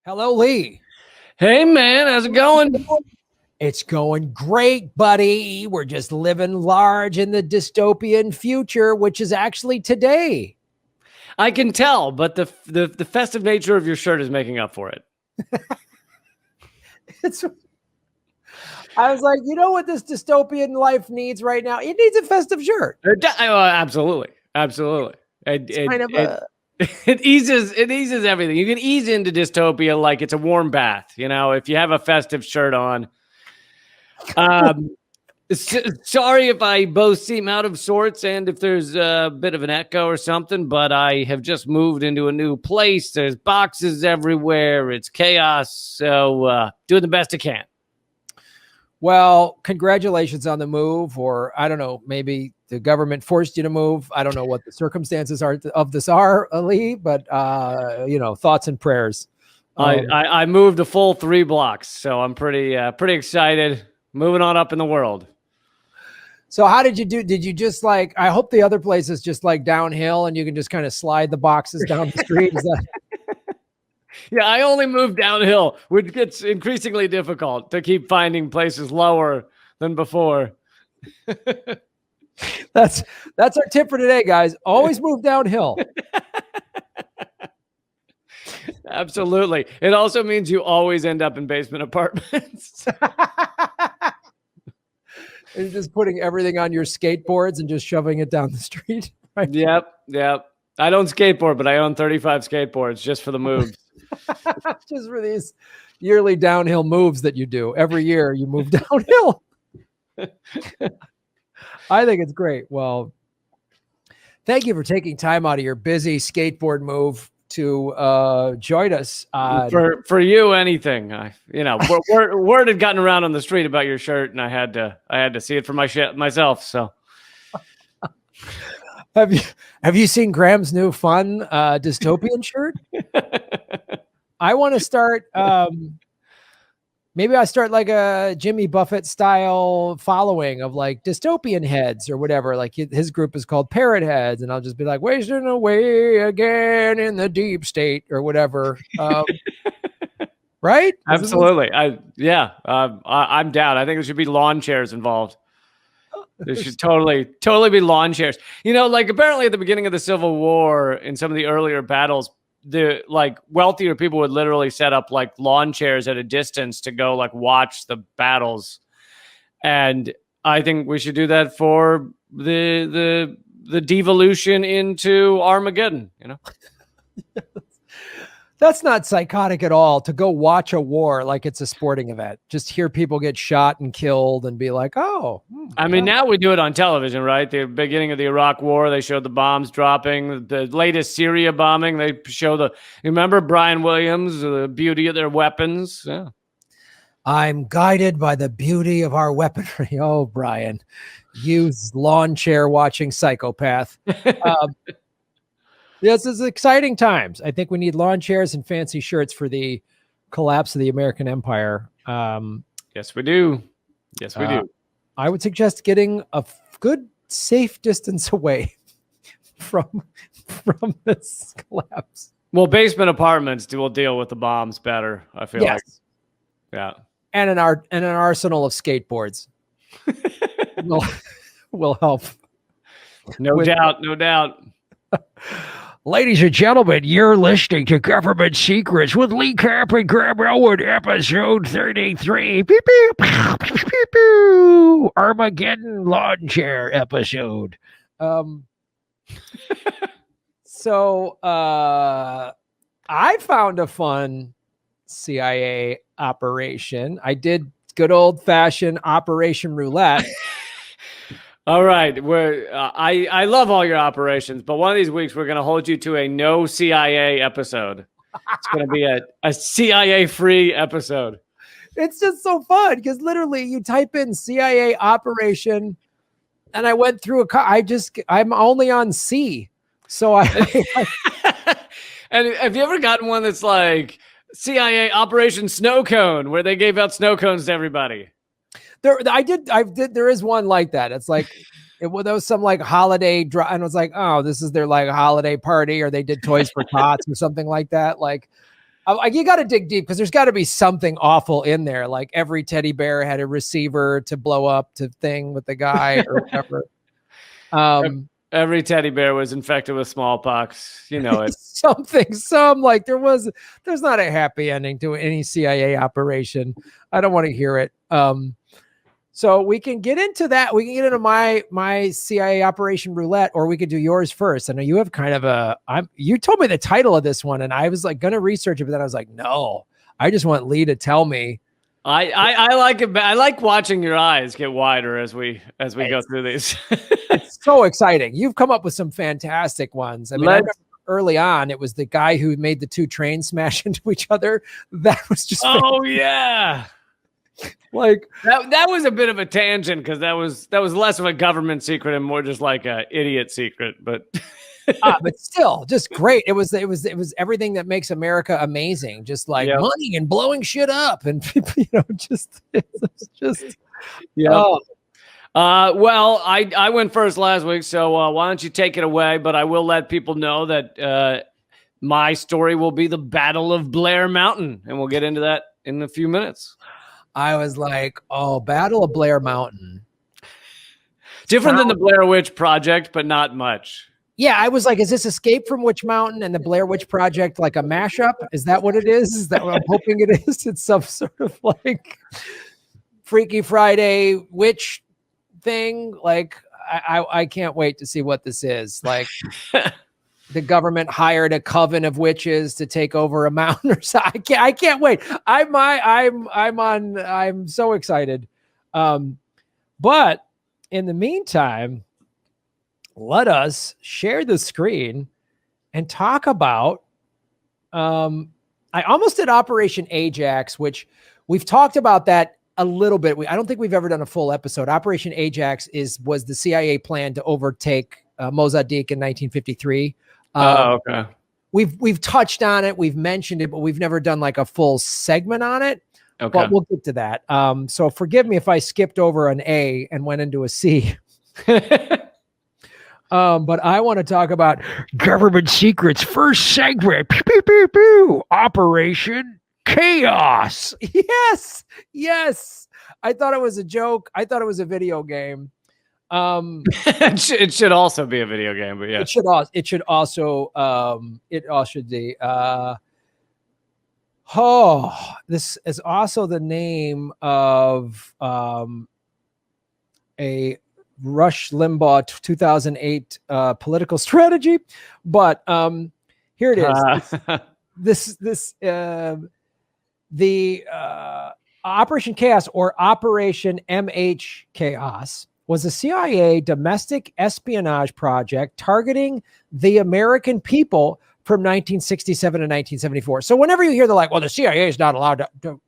Hello, Lee. Hey, man, how's it going? It's going great, buddy. We're just living large in the dystopian future, which is actually today. I can tell, but the festive nature of your shirt is making up for it. I was like, you know what this dystopian life needs right now? It needs a festive shirt. Absolutely. It eases everything. You can ease into dystopia like it's a warm bath, if you have a festive shirt on. Sorry if I both seem out of sorts and if there's a bit of an echo or something, but I have just moved into a new place. There's boxes everywhere. It's chaos. So doing the best I can. Well, congratulations on the move, or I don't know, maybe the government forced you to move. I don't know what the circumstances of this are, Ali, but thoughts and prayers. I moved a full 3 blocks, so I'm pretty excited. Moving on up in the world. So how did you do? Did you just I hope the other place is just downhill and you can just kind of slide the boxes down the street. Is that? Yeah, I only moved downhill, which gets increasingly difficult to keep finding places lower than before. That's our tip for today, guys. Always move downhill. Absolutely. It also means you always end up in basement apartments. You're just putting everything on your skateboards and just shoving it down the street. Right? Yep. I don't skateboard, but I own 35 skateboards just for the moves. Just for these yearly downhill moves that you do. Every year you move downhill. I think it's great. Well, thank you for taking time out of your busy skateboard move to join us. For you, anything. Word had gotten around on the street about your shirt, and I had to see it for myself. So, have you seen Graham's new fun dystopian shirt? I want to start. Maybe I start like a Jimmy Buffett style following of dystopian heads or whatever. Like his group is called Parrot Heads, and I'll just be like wasting away again in the deep state or whatever. Right? Absolutely. I'm down. I think there should be lawn chairs involved. There should totally be lawn chairs. Apparently at the beginning of the Civil War, in some of the earlier battles, the wealthier people would literally set up lawn chairs at a distance to go watch the battles. And I think we should do that for the devolution into Armageddon, That's not psychotic at all to go watch a war like it's a sporting event. Just hear people get shot and killed and be like, oh. Now we do it on television, right? The beginning of the Iraq War, they showed the bombs dropping. The latest Syria bombing, they show remember Brian Williams, the beauty of their weapons? Yeah. I'm guided by the beauty of our weaponry. Oh, Brian, you lawn chair watching psychopath. This is exciting times. I think we need lawn chairs and fancy shirts for the collapse of the American empire. Yes, we do. I would suggest getting a good, safe distance away from this collapse. Well, basement apartments will deal with the bombs better, I feel like. Yeah. And an arsenal of skateboards will help. No doubt. Ladies and gentlemen, you're listening to Government Secrets with Lee Cap and Graham Elwood, episode 33. Pew, pew, pew, pew, pew, pew. Armageddon lawn chair episode. So I found a fun CIA operation. I did good old-fashioned Operation Roulette. All right. I love all your operations, but one of these weeks we're going to hold you to a no CIA episode. It's going to be a CIA-free episode. It's just so fun because literally you type in CIA operation, and I went through I'm only on C. So and have you ever gotten one that's like CIA Operation Snow Cone, where they gave out snow cones to everybody? There is one like that. It's there was some holiday and it was this is their holiday party, or they did Toys for Tots or something like that. Like, you got to dig deep because there's got to be something awful in there. Like every teddy bear had a receiver to blow up to thing with the guy or whatever. Every teddy bear was infected with smallpox. You know it. There's not a happy ending to any CIA operation. I don't want to hear it. So we can get into that. We can get into my CIA Operation Roulette, or we could do yours first. I know you have kind of you told me the title of this one, and I was like going to research it, but then I was like, no, I just want Lee to tell me. I like it. I like watching your eyes get wider as we go through these. It's so exciting. You've come up with some fantastic ones. I mean, I remember early on, it was the guy who made the two trains smash into each other. That was just yeah. Like that was a bit of a tangent because that was less of a government secret and more just like a idiot secret, but but still just great. It was everything that makes America amazing, just like money and blowing shit up and it's just well, I went first last week, so why don't you take it away? But I will let people know that my story will be the Battle of Blair Mountain, and we'll get into that in a few minutes. I was like, oh, Battle of Blair Mountain. Different than the Blair Witch Project, but not much. Yeah, I was like, is this Escape from Witch Mountain and the Blair Witch Project like a mashup? Is that what it is? Is that what I'm hoping it is? It's some sort of like Freaky Friday witch thing. Like, I can't wait to see what this is. Like, the government hired a coven of witches to take over a mountain or something. I can't wait. I'm so excited. But in the meantime, let us share the screen and talk about, I almost did Operation Ajax, which we've talked about that a little bit. I don't think we've ever done a full episode. Operation Ajax was the CIA plan to overtake Mossadegh in 1953. Okay. We've touched on it, we've mentioned it, but we've never done like a full segment on it. Okay. But we'll get to that. So forgive me if I skipped over an A and went into a C. But I want to talk about Government Secrets first segment. Pew, pew, pew, pew. Operation Chaos. Yes. I thought it was a joke. I thought it was a video game. It should also be a video game, but yeah, it should be. This is also the name of a Rush Limbaugh 2008 political strategy, but here it is. The Operation Chaos, or Operation MH Chaos, was a CIA domestic espionage project targeting the American people from 1967 to 1974. So whenever you hear well, the CIA is not allowed to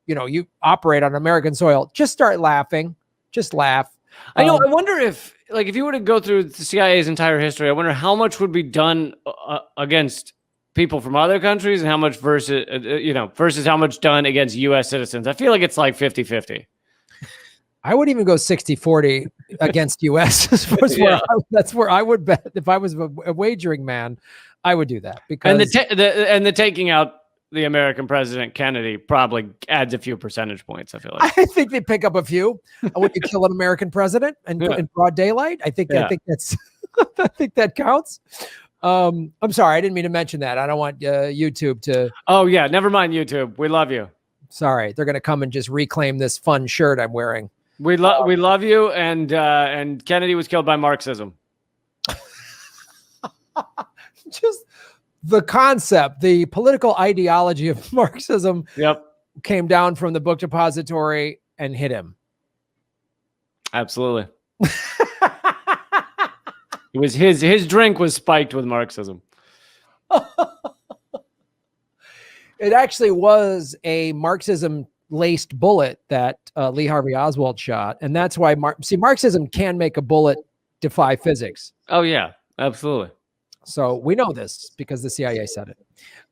you operate on American soil, just start laughing. Just laugh. I know. I wonder if you were to go through the CIA's entire history, I wonder how much would be done against people from other countries and how much versus how much done against U.S. citizens. I feel like it's like 50-50. I would even go 60-40 against US. That's where I would bet. If I was a wagering man, I would do that. Because the taking out the American president Kennedy probably adds a few percentage points, I feel like. I think they pick up a few. Would you kill an American president in broad daylight? I think that's I think that counts. I'm sorry, I didn't mean to mention that. I don't want YouTube to. Oh yeah, never mind YouTube. We love you. Sorry, they're gonna come and just reclaim this fun shirt I'm wearing. We love you, and Kennedy was killed by Marxism. Just the concept, the political ideology of Marxism came down from the book depository and hit him. Absolutely. It was his drink was spiked with Marxism. It actually was a Marxism laced bullet that Lee Harvey Oswald shot, and that's why Marxism can make a bullet defy physics. Oh yeah, absolutely. So we know this because the CIA said it.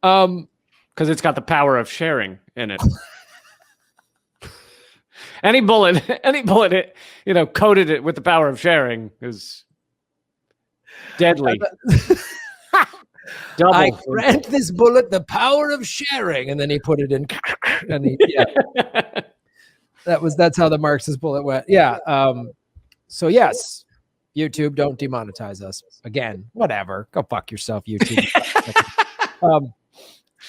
Because it's got the power of sharing in it. Any bullet, coated it with the power of sharing is deadly. Double. I grant this bullet the power of sharing, and then he put it in, and that's how the Marxist bullet went. Yeah. So yes, YouTube, don't demonetize us again. Whatever, go fuck yourself, YouTube.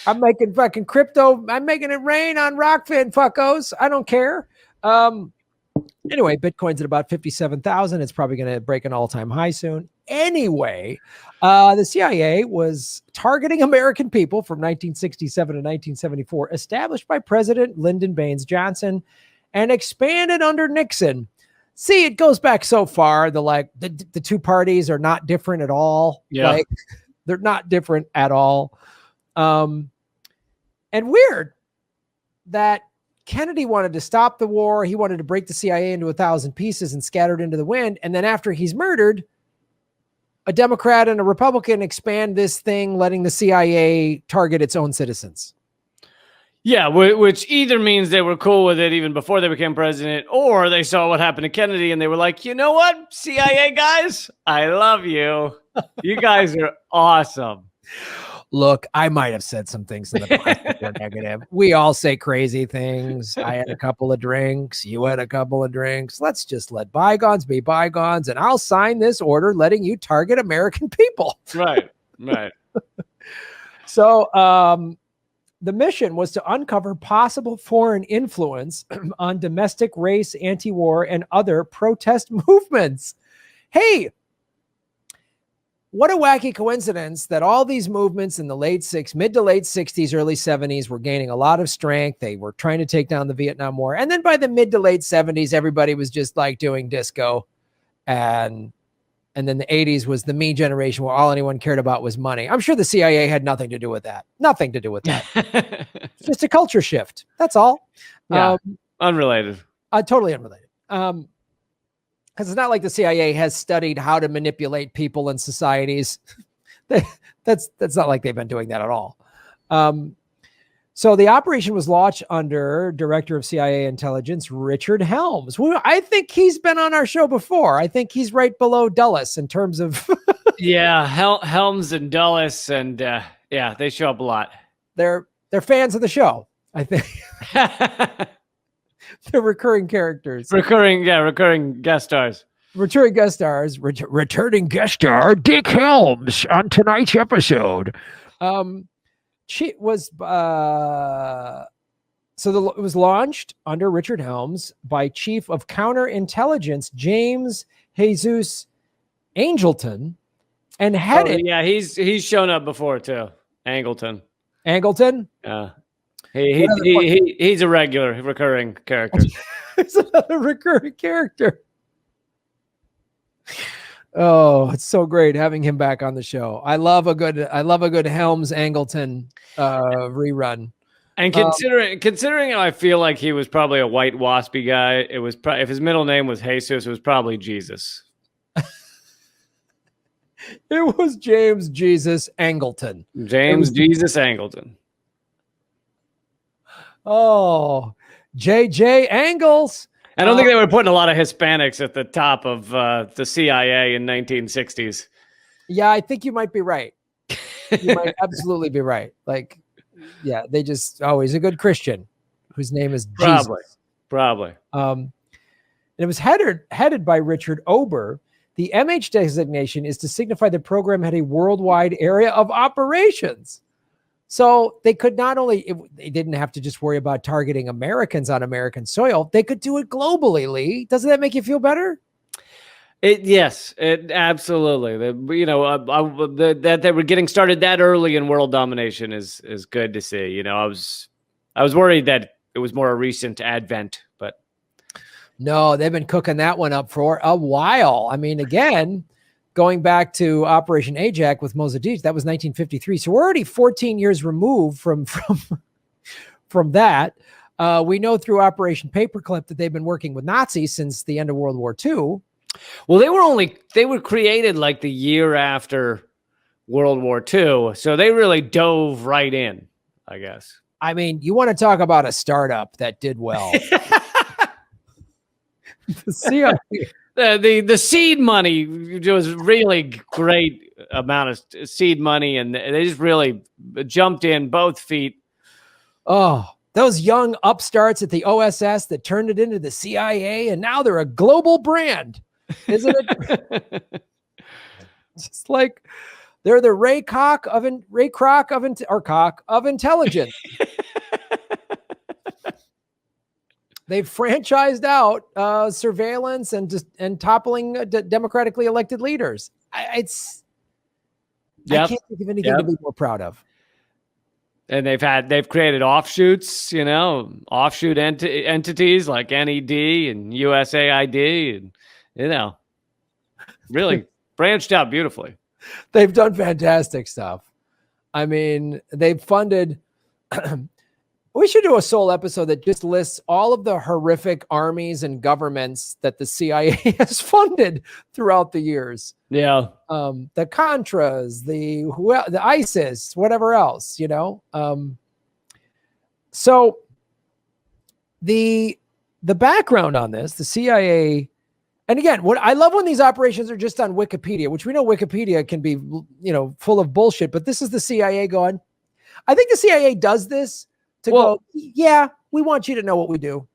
I'm making fucking crypto. I'm making it rain on Rockfin, fuckos. I don't care. Anyway, Bitcoin's at about 57,000. It's probably going to break an all-time high soon. Anyway, the CIA was targeting American people from 1967 to 1974, established by President Lyndon Baines Johnson and expanded under Nixon. See, it goes back so far. The two parties are not different at all. Yeah. Like, they're not different at all. And weird that Kennedy wanted to stop the war. He wanted to break the CIA into 1,000 pieces and scatter it into the wind. And then after he's murdered, a Democrat and a Republican expand this thing, letting the CIA target its own citizens. Yeah, which either means they were cool with it even before they became president, or they saw what happened to Kennedy and they were like, you know what, CIA guys, I love you. You guys are awesome. Look, I might have said some things in the past that were negative. We all say crazy things. I had a couple of drinks. You had a couple of drinks. Let's just let bygones be bygones, and I'll sign this order letting you target American people. Right. So the mission was to uncover possible foreign influence on domestic race, anti-war, and other protest movements. Hey, what a wacky coincidence that all these movements in the mid to late 60s, early 70s were gaining a lot of strength. They were trying to take down the Vietnam War. And then by the mid to late 70s, everybody was just like doing disco. And then the 80s was the me generation where all anyone cared about was money. I'm sure the CIA had nothing to do with that. Nothing to do with that. It's just a culture shift. That's all. Yeah, unrelated. Totally unrelated. Because it's not like the CIA has studied how to manipulate people and societies. That's not like they've been doing that at all. So the operation was launched under Director of CIA Intelligence Richard Helms. Well, I think he's been on our show before. I think he's right below Dulles in terms of... Yeah, Helms and Dulles, and they show up a lot. They're fans of the show, I think. They're recurring characters. Recurring guest stars. Returning guest stars. Returning guest star Dick Helms on tonight's episode. It was launched under Richard Helms by Chief of Counterintelligence James Jesus Angleton, and headed. Oh, yeah, he's shown up before too. Angleton. Yeah. He's a regular recurring character. He's another recurring character. Oh, it's so great having him back on the show. I love a good Helms Angleton rerun. And considering how I feel like he was probably a white waspy guy, it was if his middle name was Jesus, it was probably Jesus. It was James Jesus Angleton. Jesus Angleton. Oh, JJ Angles. I don't think they were putting a lot of Hispanics at the top of the CIA in 1960s. Yeah, I think you might be right. You might absolutely be right. Like, yeah, they just he's a good Christian whose name is Jesus. Probably. It was headed by Richard Ober. The MH designation is to signify the program had a worldwide area of operations. So they could they didn't have to just worry about targeting Americans on American soil. They could do it globally, Lee. Doesn't that make you feel better? Yes, it absolutely. That they were getting started that early in world domination is good to see. You know, I was worried that it was more a recent advent, but no, they've been cooking that one up for a while. I mean, again, going back to Operation Ajax with Mossadegh, that was 1953. So we're already 14 years removed from that. We know through Operation Paperclip that they've been working with Nazis since the end of World War II. Well, they were created like the year after World War II. So they really dove right in, I guess. I mean, you want to talk about a startup that did well. the seed money was really great amount of seed money, and they just really jumped in both feet. Oh, those young upstarts at the OSS that turned it into the CIA, and now they're a global brand, isn't it? Just like they're the Ray Kroc of intelligence. They've franchised out surveillance and toppling democratically elected leaders. I can't think of anything to be more proud of. And they've created offshoots, offshoot entities like NED and USAID, and really branched out beautifully. They've done fantastic stuff. I mean, they've funded. We should do a sole episode that just lists all of the horrific armies and governments that the CIA has funded throughout the years. Yeah. The Contras, the ISIS, whatever else, So the background on this, the CIA, and again, what I love when these operations are just on Wikipedia, which we know Wikipedia can be, full of bullshit, but this is the CIA going, I think the CIA does this to go, yeah, we want you to know what we do.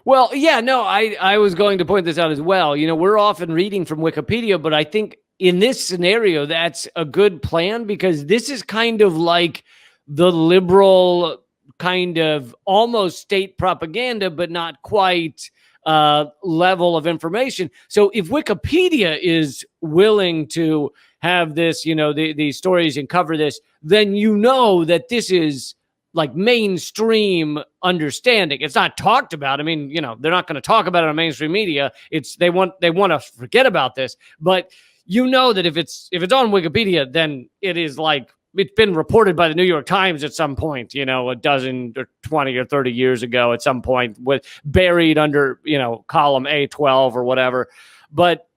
Well, yeah, no, I was going to point this out as well. We're often reading from Wikipedia, but I think in this scenario, that's a good plan because this is kind of like the liberal kind of almost state propaganda, but not quite level of information. So if Wikipedia is willing to have this, these stories and cover this, then that this is like mainstream understanding. It's not talked about. I mean, they're not going to talk about it on mainstream media. They want to forget about this. But that if it's on Wikipedia, then it is like it's been reported by the New York Times at some point, a dozen or 20 or 30 years ago at some point, buried under, column A12 or whatever. But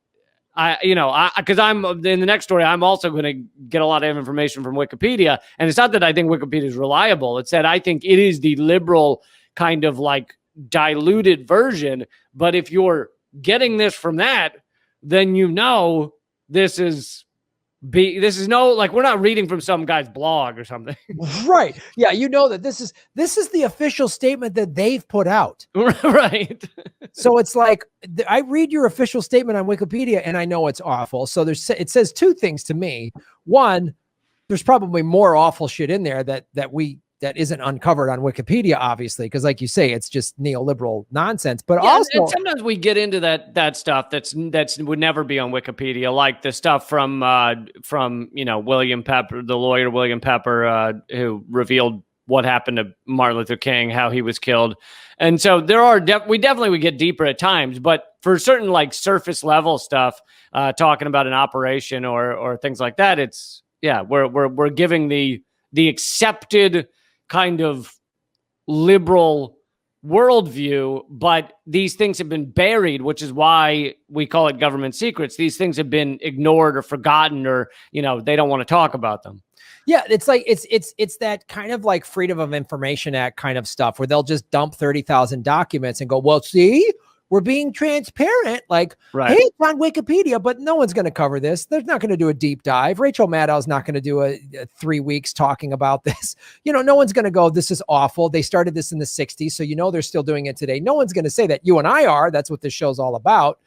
because I'm in the next story, I'm also going to get a lot of information from Wikipedia. And it's not that I think Wikipedia is reliable. It's that I think it is the liberal kind of like diluted version. But if you're getting this from that, then this is we're not reading from some guy's blog or something. Right. Yeah. That this is the official statement that they've put out. Right. So it's like, I read your official statement on Wikipedia and I know it's awful. So it says two things to me. One, there's probably more awful shit in there that isn't uncovered on Wikipedia, obviously, because like you say, it's just neoliberal nonsense. But also, and sometimes we get into that stuff that's would never be on Wikipedia, like the stuff from William Pepper, the lawyer William Pepper, who revealed what happened to Martin Luther King, how he was killed. And so we definitely would get deeper at times, but for certain like surface level stuff, talking about an operation or things like that, we're giving the accepted kind of liberal worldview, but these things have been buried, which is why we call it government secrets. These things have been ignored or forgotten, or they don't want to talk about them. Yeah, it's like it's that kind of like Freedom of Information Act kind of stuff where they'll just dump 30,000 documents and go, well, see, we're being transparent. Like, right. Hey, it's on Wikipedia, but no one's going to cover this. They're not going to do a deep dive. Rachel Maddow's not going to do a 3 weeks talking about this. No one's going to go, this is awful. They started this in the 60s, so they're still doing it today. No one's going to say that. You and I are. That's what this show's all about.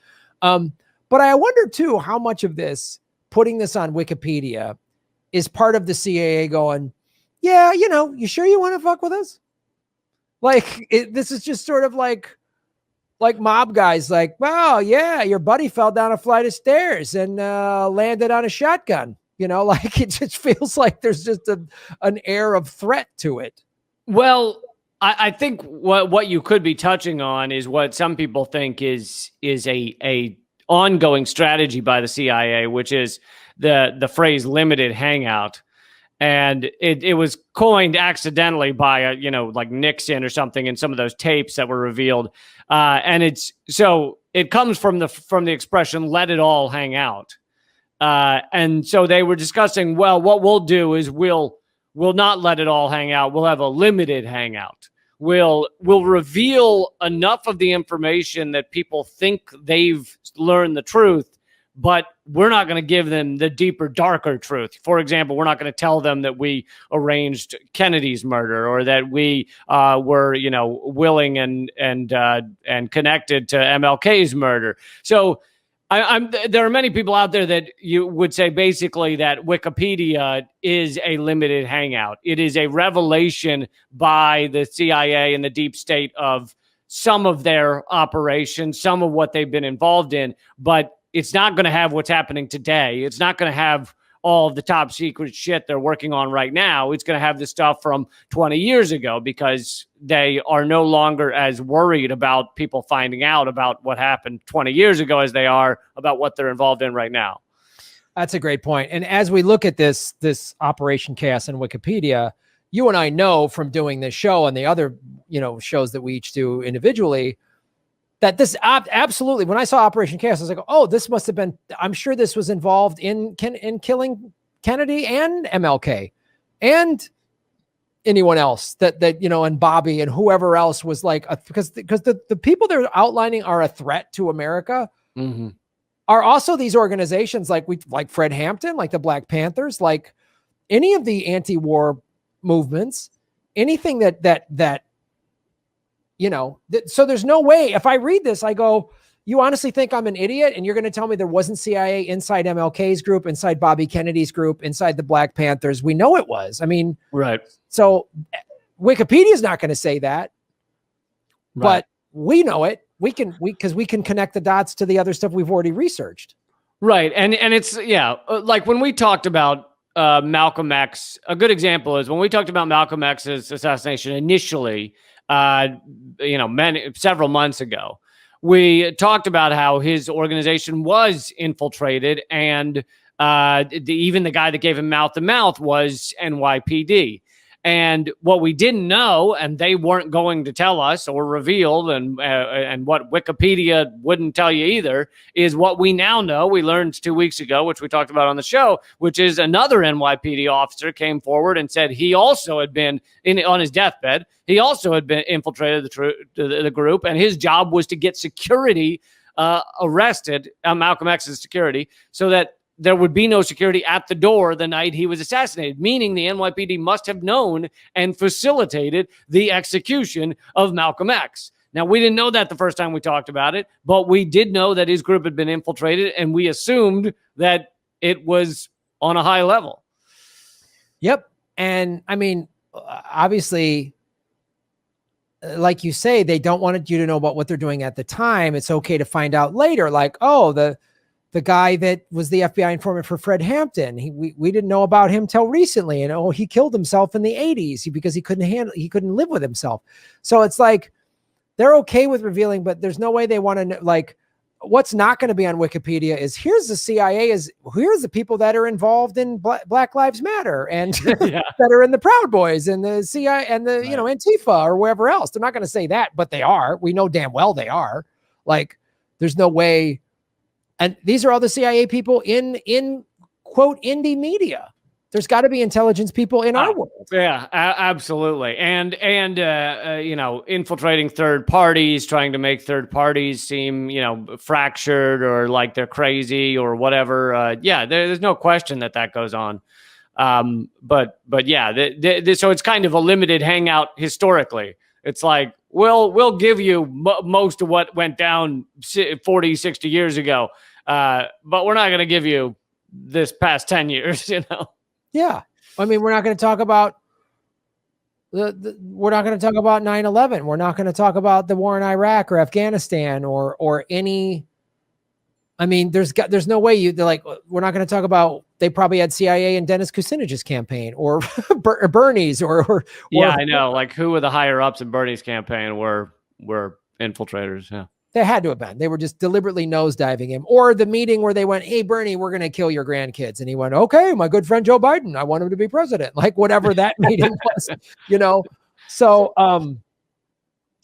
But I wonder, too, how much of this, putting this on Wikipedia, is part of the CIA going, yeah, you sure you want to fuck with us? Like, this is just sort of like mob guys, like, wow, yeah, your buddy fell down a flight of stairs and landed on a shotgun. Like it just feels like there's just an air of threat to it. Well, I think what you could be touching on is what some people think is a ongoing strategy by the CIA, which is the phrase limited hangout. And it was coined accidentally by like Nixon or something in some of those tapes that were revealed. And it comes from the expression "let it all hang out." And so they were discussing, well, what we'll do is we'll not let it all hang out. We'll have a limited hangout. will reveal enough of the information that people think they've learned the truth, but we're not going to give them the deeper, darker truth. For example, we're not going to tell them that we arranged Kennedy's murder, or that we were, willing and connected to MLK's murder. So there are many people out there that you would say basically that Wikipedia is a limited hangout. It is a revelation by the CIA and the deep state of some of their operations, some of what they've been involved in, but it's not going to have what's happening today. It's not going to have all of the top secret shit they're working on right now. It's going to have the stuff from 20 years ago, because they are no longer as worried about people finding out about what happened 20 years ago as they are about what they're involved in right now. That's a great point. And as we look at this Operation Chaos in Wikipedia, you and I know from doing this show and the other, shows that we each do individually, that this absolutely, when I saw Operation Chaos, I was like, oh, this must have been, I'm sure this was involved in killing Kennedy and MLK and anyone else that and Bobby and whoever else was like, because the people they're outlining are a threat to America. Mm-hmm. Are also these organizations like Fred Hampton, like the Black Panthers, like any of the anti-war movements, anything that so there's no way, if I read this, I go, you honestly think I'm an idiot and you're going to tell me there wasn't CIA inside MLK's group, inside Bobby Kennedy's group, inside the Black Panthers? We know it was. I mean, right. So Wikipedia is not going to say that, right. But we know it. Because we can connect the dots to the other stuff we've already researched. Right. And it's, like when we talked about Malcolm X, a good example is when we talked about Malcolm X's assassination initially, several months ago, we talked about how his organization was infiltrated, and even the guy that gave him mouth to mouth was NYPD. And what we didn't know, and they weren't going to tell us or reveal, and what Wikipedia wouldn't tell you either, is what we now know. We learned 2 weeks ago, which we talked about on the show, which is another NYPD officer came forward and said he also had been on his deathbed. He also had been infiltrated the group, and his job was to get security arrested, Malcolm X's security, so that there would be no security at the door the night he was assassinated, meaning the NYPD must have known and facilitated the execution of Malcolm X. Now, we didn't know that the first time we talked about it, but we did know that his group had been infiltrated, and we assumed that it was on a high level. Yep. And I mean, obviously, like you say, they don't want you to know about what they're doing at the time. It's okay to find out later, like, oh, the guy that was the FBI informant for Fred Hampton, we didn't know about him till recently. And he killed himself in the 80s because he couldn't live with himself. So it's like, they're okay with revealing, but there's no way they want to know, like, what's not going to be on Wikipedia is here's the CIA, here's the people that are involved in Black Lives Matter and that are in the Proud Boys and the CIA and the, right. Antifa or wherever else. They're not going to say that, but they are. We know damn well they are. Like, there's no way. And these are all the CIA people in quote indie media. There's got to be intelligence people in our world. Yeah, absolutely. And infiltrating third parties, trying to make third parties seem, fractured or like they're crazy or whatever. There's no question that goes on. But so it's kind of a limited hangout historically. It's like, we'll give you most of what went down 40, 60 years ago. But we're not going to give you this past 10 years, Yeah. I mean, we're not going to talk about we're not going to talk about 9/11. We're not going to talk about the war in Iraq or Afghanistan or any. I mean, there's no way they're like, we're not going to talk about, they probably had CIA in Dennis Kucinich's campaign or Bernie's or I know. Like, who were the higher ups in Bernie's campaign were infiltrators. Yeah. They had to have been. They were just deliberately nosediving him. Or the meeting where they went, hey, Bernie, we're going to kill your grandkids. And he went, okay, my good friend Joe Biden, I want him to be president. Like, whatever that meeting was, So, all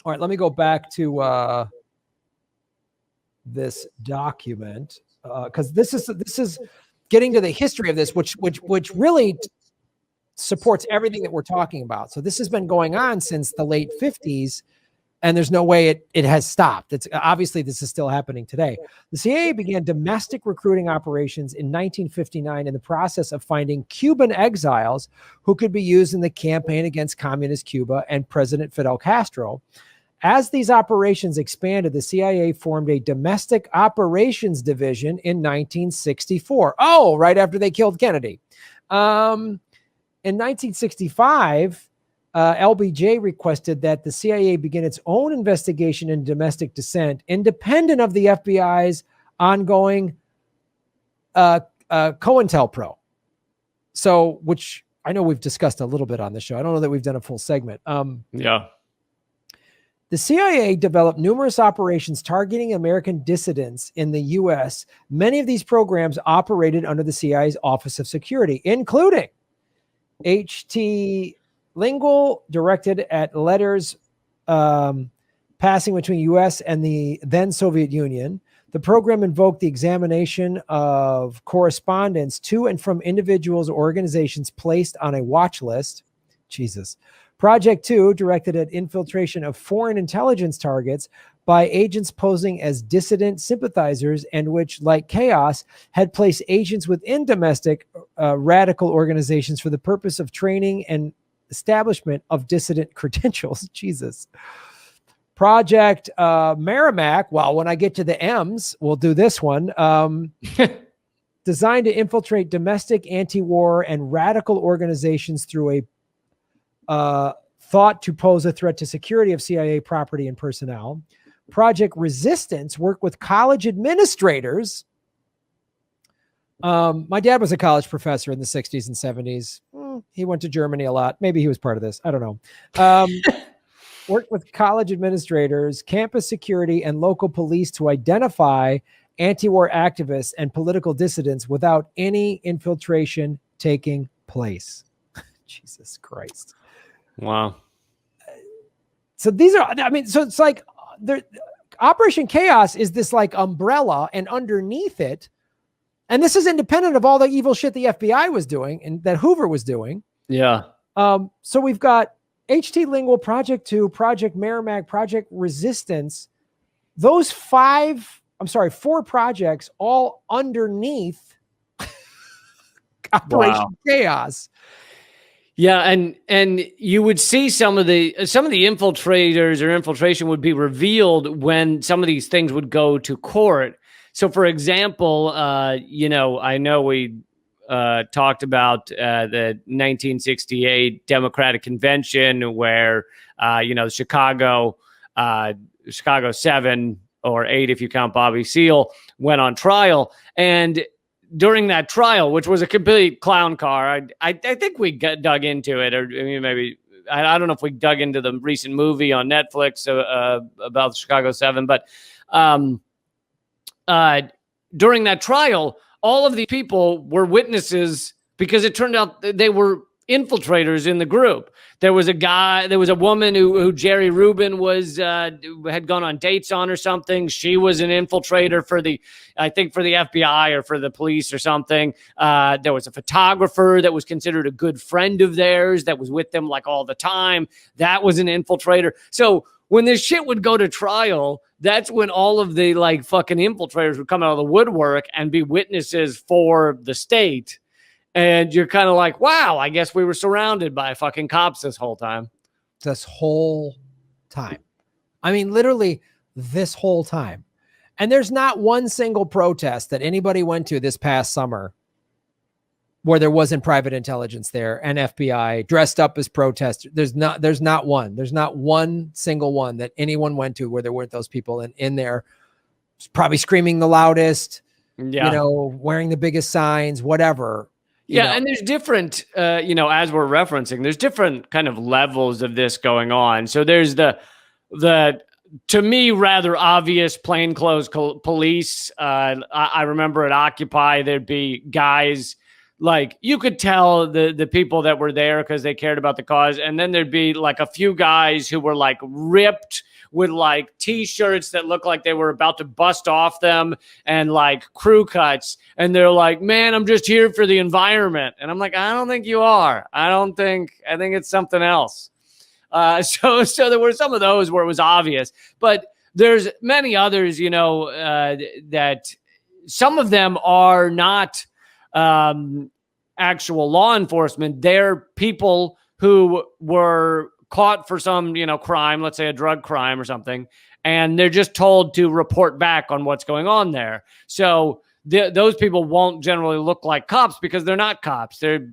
right, let me go back to this document because this is getting to the history of this, which really supports everything that we're talking about. So this has been going on since the late 50s, and there's no way it has stopped. It's obviously this is still happening today. The CIA began domestic recruiting operations in 1959 in the process of finding Cuban exiles who could be used in the campaign against communist Cuba and President Fidel Castro. As these operations expanded, the CIA formed a domestic operations division in 1964. Oh, right after they killed Kennedy. In 1965, LBJ requested that the CIA begin its own investigation into domestic dissent, independent of the FBI's ongoing COINTELPRO. So, which I know we've discussed a little bit on the show. I don't know that we've done a full segment. Yeah. The CIA developed numerous operations targeting American dissidents in the U.S. Many of these programs operated under the CIA's Office of Security, including H.T. Lingual, directed at letters passing between U.S. and the then Soviet Union. The program invoked the examination of correspondence to and from individuals or organizations placed on a watch list. Jesus. Project 2, directed at infiltration of foreign intelligence targets by agents posing as dissident sympathizers, and which, like Chaos, had placed agents within domestic radical organizations for the purpose of training and establishment of dissident credentials. Jesus. Project Merrimack. Well, when I get to the M's, we'll do this one. Designed to infiltrate domestic anti-war and radical organizations through a thought to pose a threat to security of CIA property and personnel. Project Resistance worked with college administrators. My dad was a college professor in the 60s and 70s. He went to Germany a lot. Maybe he was part of this. I don't know. Worked with college administrators, campus security, and local police to identify anti-war activists and political dissidents without any infiltration taking place. Jesus Christ. Wow. So these are, I mean, so it's like Operation Chaos is this like umbrella, and underneath it, and this is independent of all the evil shit the FBI was doing and that Hoover was doing. Yeah. So we've got H.T. Lingual, Project 2, Project Merrimack, Project Resistance. Those four projects all underneath Operation Chaos. Yeah, and you would see some of the infiltrators or infiltration would be revealed when some of these things would go to court. So, for example, I know we talked about the 1968 Democratic Convention where Chicago 7 or 8, if you count Bobby Seale, went on trial. And during that trial, which was a complete clown car, I think we dug into it, or maybe I don't know if we dug into the recent movie on Netflix about Chicago 7, but during that trial, all of these people were witnesses because it turned out they were infiltrators in the group. There was a woman who Jerry Rubin had gone on dates on or something. She was an infiltrator for the FBI or for the police or something. There was a photographer that was considered a good friend of theirs that was with them like all the time. That was an infiltrator. So when this shit would go to trial, that's when all of the like fucking infiltrators would come out of the woodwork and be witnesses for the state. And you're kind of like, wow, I guess we were surrounded by fucking cops this whole time. This whole time. I mean, literally this whole time. And there's not one single protest that anybody went to this past summer where there wasn't private intelligence there and FBI dressed up as protesters. There's not one. There's not one single one that anyone went to where there weren't those people in there probably screaming the loudest, wearing the biggest signs, whatever. Yeah, and there's different, as we're referencing, there's different kind of levels of this going on. So there's the to me, rather obvious plainclothes police. I remember at Occupy, there'd be guys, like you could tell the people that were there because they cared about the cause. And then there'd be like a few guys who were like ripped with like t-shirts that look like they were about to bust off them and like crew cuts. And they're like, man, I'm just here for the environment. And I'm like, I don't think you are. I think it's something else. So there were some of those where it was obvious, but there's many others, that some of them are not actual law enforcement. They're people who were caught for some, crime, let's say a drug crime or something, and they're just told to report back on what's going on there. So those people won't generally look like cops because they're not cops. They're,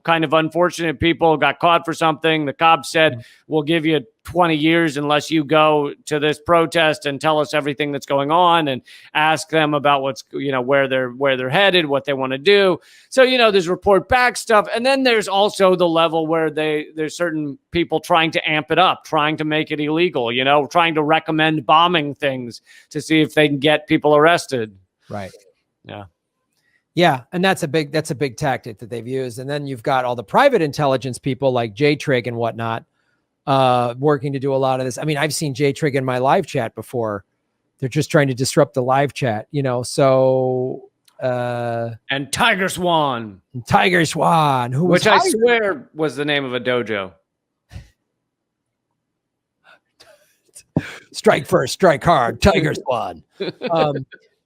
kind of unfortunate people, got caught for something. The cops said, we'll give you 20 years unless you go to this protest and tell us everything that's going on and ask them about what's, where they're headed, what they want to do. So, there's report back stuff. And then there's also the level where there's certain people trying to amp it up, trying to make it illegal, trying to recommend bombing things to see if they can get people arrested. Right. Yeah. Yeah. And that's a big tactic that they've used. And then you've got all the private intelligence people like J-Trig and whatnot, working to do a lot of this. I mean, I've seen J-Trig in my live chat before. They're just trying to disrupt the live chat, so. And Tiger Swan, which I swear was the name of a dojo. Strike first, strike hard, Tiger Swan.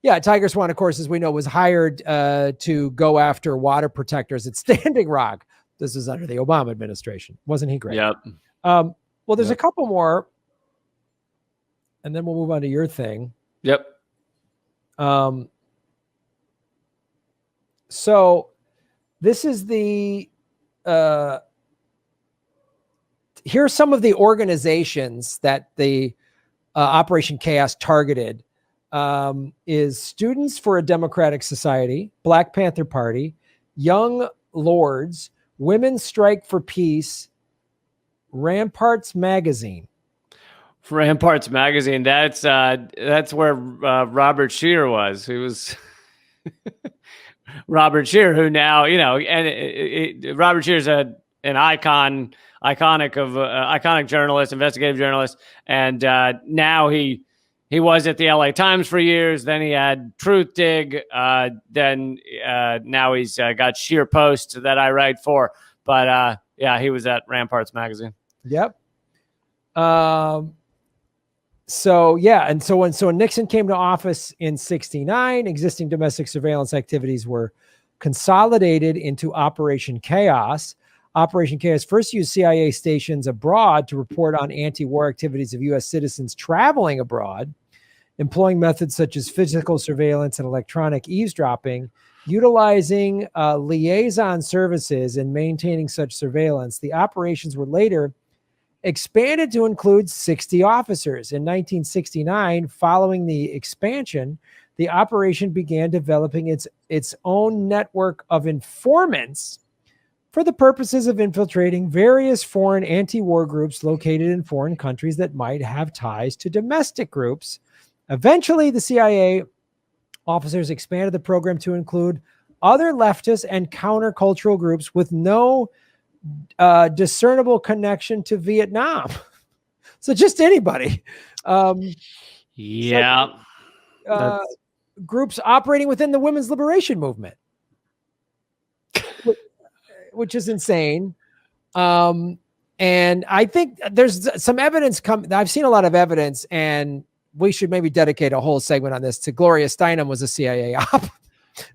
Yeah, Tiger Swan, of course, as we know, was hired to go after water protectors at Standing Rock. This is under the Obama administration. Wasn't he great? Yep. Well, there's a couple more, and then we'll move on to your thing. Yep. So this is the here's some of the organizations that the Operation Chaos targeted. Is Students for a Democratic Society, Black Panther Party, Young Lords, Women's Strike for Peace, Ramparts Magazine. Ramparts Magazine. That's where Robert Scheer was. He was Robert Scheer, who now, Robert Scheer's an iconic journalist, investigative journalist, and now he was at the LA Times for years. Then he had Truth Dig. Then now he's got Scheer Post that I write for. But he was at Ramparts Magazine. Yep. So when Nixon came to office in '69, existing domestic surveillance activities were consolidated into Operation Chaos. Operation Chaos first used CIA stations abroad to report on anti-war activities of U.S. citizens traveling abroad, employing methods such as physical surveillance and electronic eavesdropping. Utilizing liaison services and maintaining such surveillance, the operations were later expanded to include 60 officers. In 1969, following the expansion, the operation began developing its own network of informants for the purposes of infiltrating various foreign anti-war groups located in foreign countries that might have ties to domestic groups. Eventually, the CIA officers expanded the program to include other leftist and countercultural groups with no discernible connection to Vietnam. So just anybody. Groups operating within the women's liberation movement, which is insane. And I think there's some evidence I've seen a lot of evidence, and we should maybe dedicate a whole segment on this. To Gloria Steinem was a CIA op.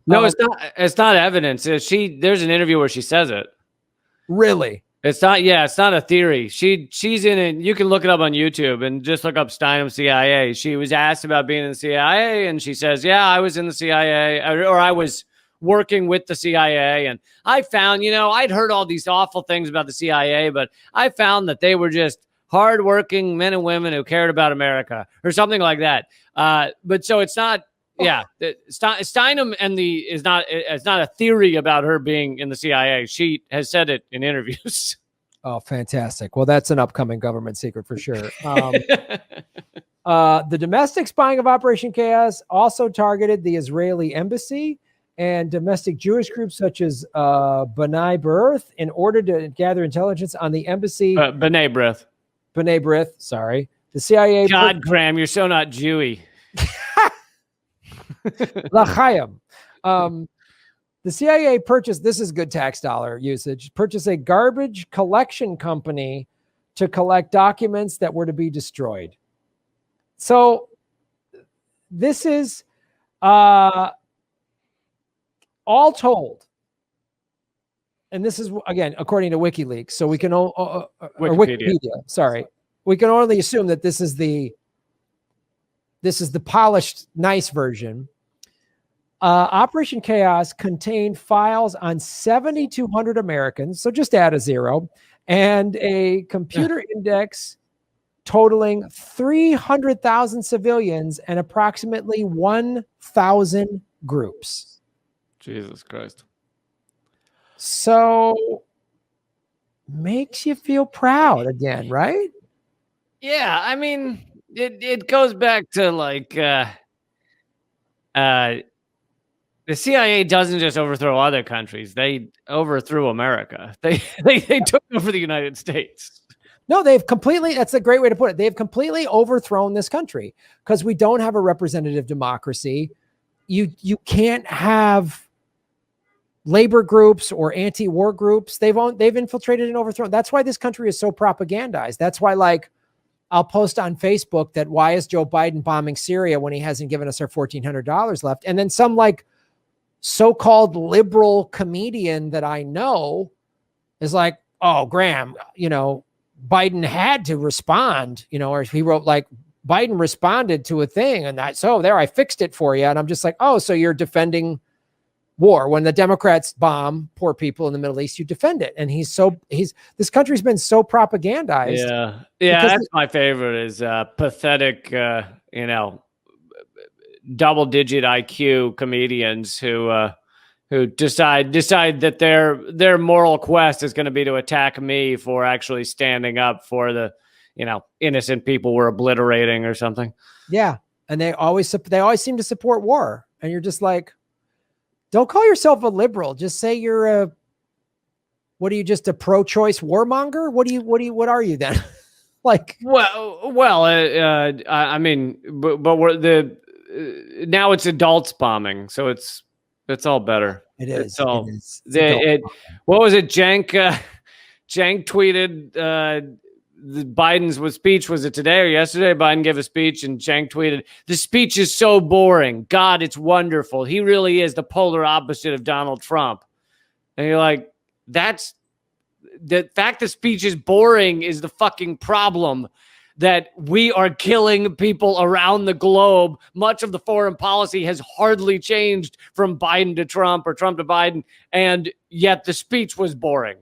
No, it's not evidence. There's an interview where she says it. Really? It's not a theory. She's in it. You can look it up on YouTube and just look up Steinem CIA. She was asked about being in the CIA, and she says, yeah, I was in the CIA, or I was working with the CIA. And I found, I'd heard all these awful things about the CIA, but I found that they were just hardworking men and women who cared about America, or something like that. But so it's not, Steinem it's not a theory about her being in the CIA. She has said it in interviews. Oh, fantastic. Well, that's an upcoming government secret for sure. The domestic spying of Operation Chaos also targeted the Israeli embassy and domestic Jewish groups such as B'nai B'rith in order to gather intelligence on the embassy. B'nai B'rith. B'nai B'rith, sorry. The CIA. God, Graham, you're so not Jewy. L'chaim. The CIA purchased, this is good tax dollar usage, purchased a garbage collection company to collect documents that were to be destroyed. So this is all told. And this is, again, according to WikiLeaks. So we can, or Wikipedia, sorry. We can only assume that this is the polished, nice version. Operation Chaos contained files on 7,200 Americans, so just add a zero, and a computer index totaling 300,000 civilians and approximately 1,000 groups. Jesus Christ. So makes you feel proud again, right? Yeah, I mean, it goes back to like the CIA doesn't just overthrow other countries; they overthrew America. They took over the United States. No, they've completely. That's a great way to put it. They've completely overthrown this country because we don't have a representative democracy. You can't have labor groups or anti-war groups. They've infiltrated and overthrown. That's why this country is so propagandized. That's why, like, I'll post on Facebook that why is Joe Biden bombing Syria when he hasn't given us our $1,400 left? And then some like so-called liberal comedian that I know is like, oh, Graham, Biden had to respond, or he wrote like Biden responded to a thing and there I fixed it for you. And I'm just like, oh, so you're defending war. When the Democrats bomb poor people in the Middle East, you defend it. And this country's been so propagandized. Yeah. That's my favorite is pathetic, double-digit IQ comedians who decide that their moral quest is going to be to attack me for actually standing up for the innocent people we're obliterating or something. Yeah, and they always seem to support war, and you're just like, don't call yourself a liberal. Just say you're what are you, just a pro-choice warmonger? What are you then? Like, I mean, but we're now it's adults bombing, so it's all better. It is. What was it? Jank tweeted the Biden's speech. Was it today or yesterday? Biden gave a speech, and Jank tweeted, "The speech is so boring. God, it's wonderful. He really is the polar opposite of Donald Trump." And you're like, that's the fact the speech is boring is the fucking problem. That we are killing people around the globe. Much of the foreign policy has hardly changed from Biden to Trump or Trump to Biden, and yet the speech was boring.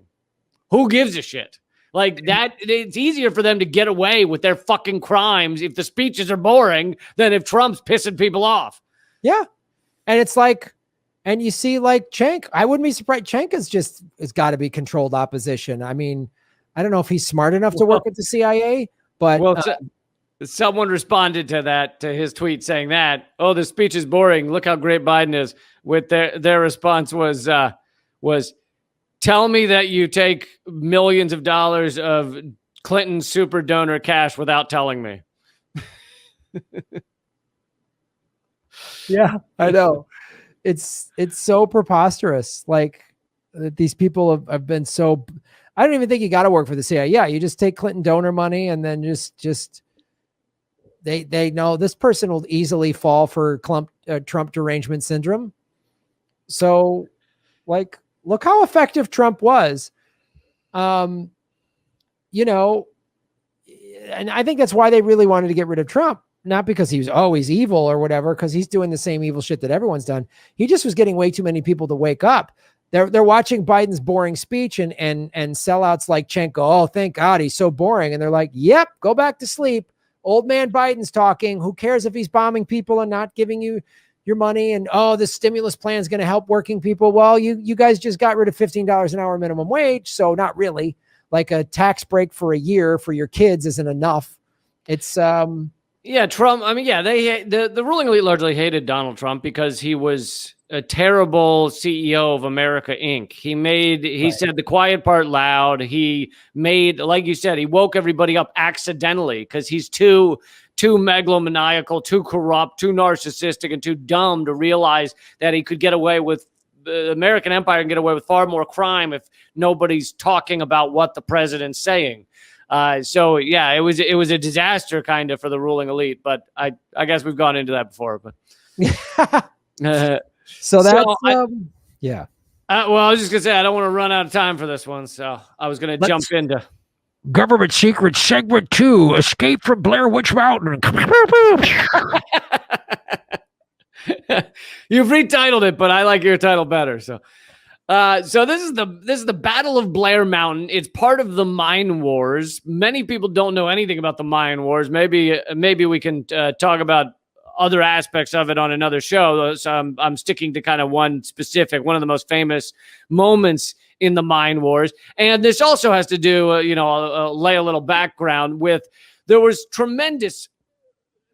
Who gives a shit? Like that, it's easier for them to get away with their fucking crimes if the speeches are boring than if Trump's pissing people off. Yeah. And it's like, and you see like Cenk, I wouldn't be surprised. Cenk has got to be controlled opposition. I mean, I don't know if he's smart enough to work with the CIA. But someone responded to his tweet saying that, oh, the speech is boring. Look how great Biden is. With their response was tell me that you take millions of dollars of Clinton super donor cash without telling me. Yeah, I know. It's so preposterous. Like these people have been so. I don't even think you got to work for the CIA. Yeah, you just take Clinton donor money and then just they know this person will easily fall for Trump derangement syndrome. So, like, look how effective Trump was. And I think that's why they really wanted to get rid of Trump. Not because he was always evil or whatever, because he's doing the same evil shit that everyone's done. He just was getting way too many people to wake up. They're watching Biden's boring speech and sellouts like Cenk go, oh, thank God he's so boring. And they're like, yep, go back to sleep. Old man Biden's talking. Who cares if he's bombing people and not giving you your money? And, oh, the stimulus plan is going to help working people. Well, you guys just got rid of $15 an hour minimum wage. So not really. Like a tax break for a year for your kids isn't enough. It's Yeah, Trump. I mean, yeah, the ruling elite largely hated Donald Trump because he was a terrible CEO of America Inc. He said the quiet part loud. He made, like you said, he woke everybody up accidentally because he's too megalomaniacal, too corrupt, too narcissistic, and too dumb to realize that he could get away with the American empire and get away with far more crime if nobody's talking about what the president's saying. So yeah, it was a disaster kind of for the ruling elite, but I guess we've gone into that before. But so that's yeah. Well, I was just gonna say I don't want to run out of time for this one, so I was gonna jump into Government Secret Segment 2: Escape from Blair Witch Mountain. You've retitled it, but I like your title better. So this is the Battle of Blair Mountain. It's part of the Mine Wars. Many people don't know anything about the Mine Wars. Maybe we can talk about other aspects of it on another show. So I'm sticking to kind of one of the most famous moments in the Mine Wars. And this also has to do, lay a little background with, there was tremendous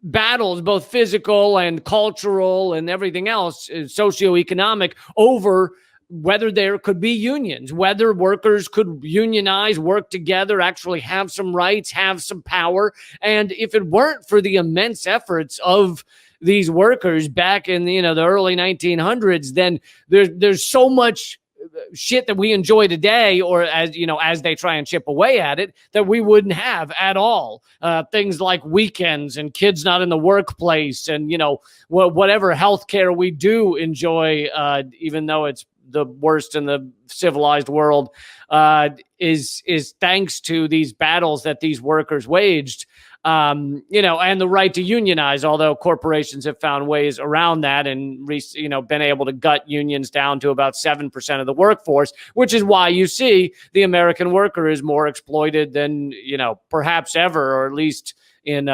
battles, both physical and cultural and everything else, socioeconomic, over whether there could be unions, whether workers could unionize, work together, actually have some rights, have some power. And if it weren't for the immense efforts of these workers back in the early 1900s, then there's so much shit that we enjoy today, or as they try and chip away at it, that we wouldn't have at all. Things like weekends and kids not in the workplace, and whatever healthcare we do enjoy, even though it's the worst in the civilized world, is thanks to these battles that these workers waged, and the right to unionize, although corporations have found ways around that and been able to gut unions down to about 7% of the workforce, which is why you see the American worker is more exploited than perhaps ever, or at least in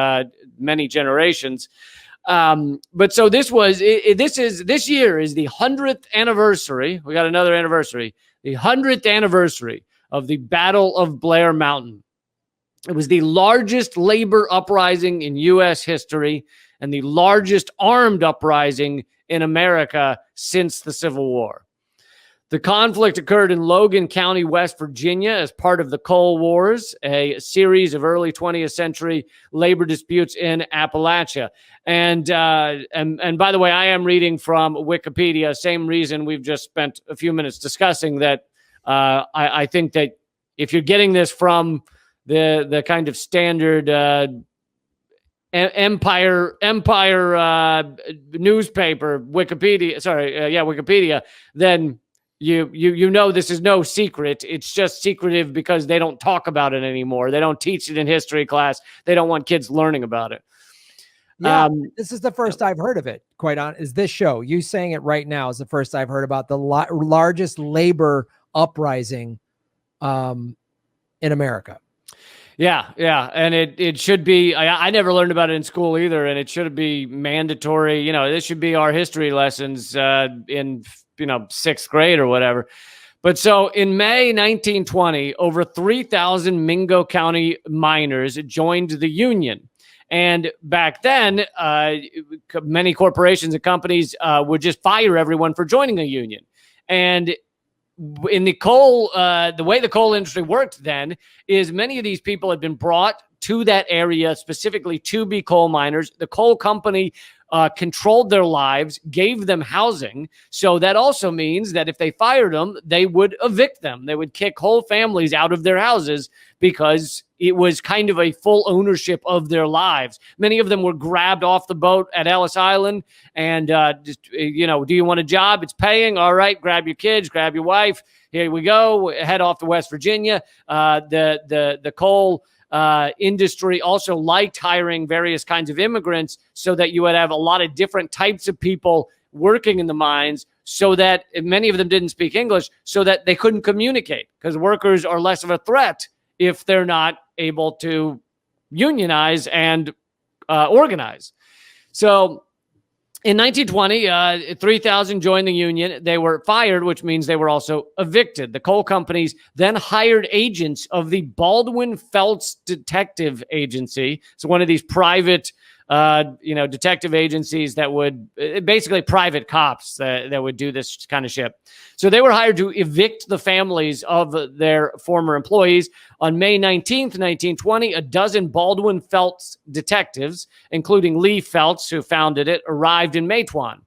many generations. But so this year is the 100th anniversary. We got another anniversary, the 100th anniversary of the Battle of Blair Mountain. It was the largest labor uprising in U.S. history and the largest armed uprising in America since the Civil War. The conflict occurred in Logan County, West Virginia, as part of the Coal Wars, a series of early 20th century labor disputes in Appalachia. And by the way, I am reading from Wikipedia, same reason we've just spent a few minutes discussing that. I think that if you're getting this from the kind of standard empire newspaper, Wikipedia, then you know this is no secret. It's just secretive because they don't talk about it anymore. They don't teach it in history class. They don't want kids learning about it. Yeah, this is the first I've heard of it. Quite on is this show. You saying it right now is the first I've heard about the largest labor uprising in America. Yeah. And it should be, I never learned about it in school either. And it should be mandatory. This should be our history lessons in, 6th grade or whatever. But so in May 1920, over 3,000 Mingo County miners joined the union. And back then, many corporations and companies would just fire everyone for joining a union. And in the coal, the way the coal industry worked then is many of these people had been brought to that area specifically to be coal miners. The coal company controlled their lives, gave them housing. So that also means that if they fired them, they would evict them. They would kick whole families out of their houses because it was kind of a full ownership of their lives. Many of them were grabbed off the boat at Ellis Island and do you want a job? It's paying. All right, grab your kids, grab your wife. Here we go. Head off to West Virginia. The coal industry also liked hiring various kinds of immigrants so that you would have a lot of different types of people working in the mines, so that many of them didn't speak English, so that they couldn't communicate, because workers are less of a threat if they're not able to unionize and organize. So in 1920, 3,000 joined the union. They were fired, which means they were also evicted. The coal companies then hired agents of the Baldwin Felts Detective Agency. It's one of these private detective agencies that would basically private cops that would do this kind of shit. So they were hired to evict the families of their former employees. On May 19th, 1920, a dozen Baldwin Felts detectives, including Lee Felts, who founded it, arrived in Metron.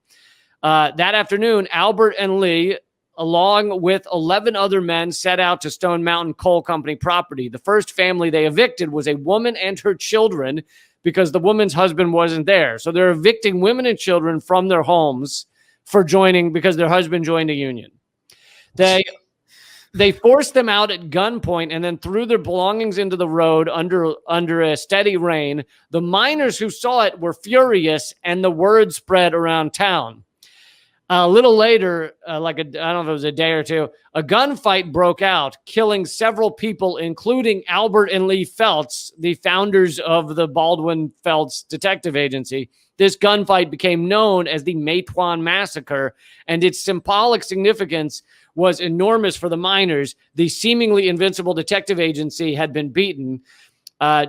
That afternoon, Albert and Lee, along with 11 other men, set out to Stone Mountain Coal Company property. The first family they evicted was a woman and her children because the woman's husband wasn't there. So they're evicting women and children from their homes because their husband joined a union. They forced them out at gunpoint and then threw their belongings into the road under a steady rain. The miners who saw it were furious, and the word spread around town. A little later, I don't know if it was a day or two, a gunfight broke out, killing several people, including Albert and Lee Felts, the founders of the Baldwin Felts Detective Agency. This gunfight became known as the Metron Massacre, and its symbolic significance was enormous for the miners. The seemingly invincible detective agency had been beaten.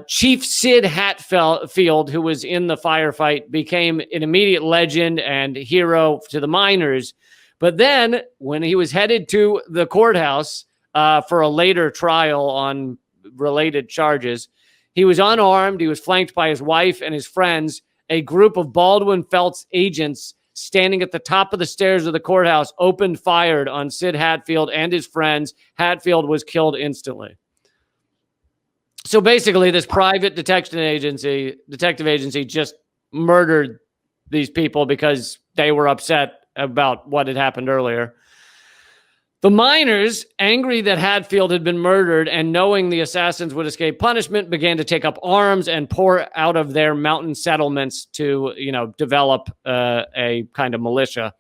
Chief Sid Hatfield, who was in the firefight, became an immediate legend and hero to the miners. But then when he was headed to the courthouse for a later trial on related charges, he was unarmed. He was flanked by his wife and his friends. A group of Baldwin Felts agents standing at the top of the stairs of the courthouse opened fire on Sid Hatfield and his friends. Hatfield was killed instantly. So basically, this private detective agency just murdered these people because they were upset about what had happened earlier. The miners, angry that Hatfield had been murdered and knowing the assassins would escape punishment, began to take up arms and pour out of their mountain settlements to, develop a kind of militia.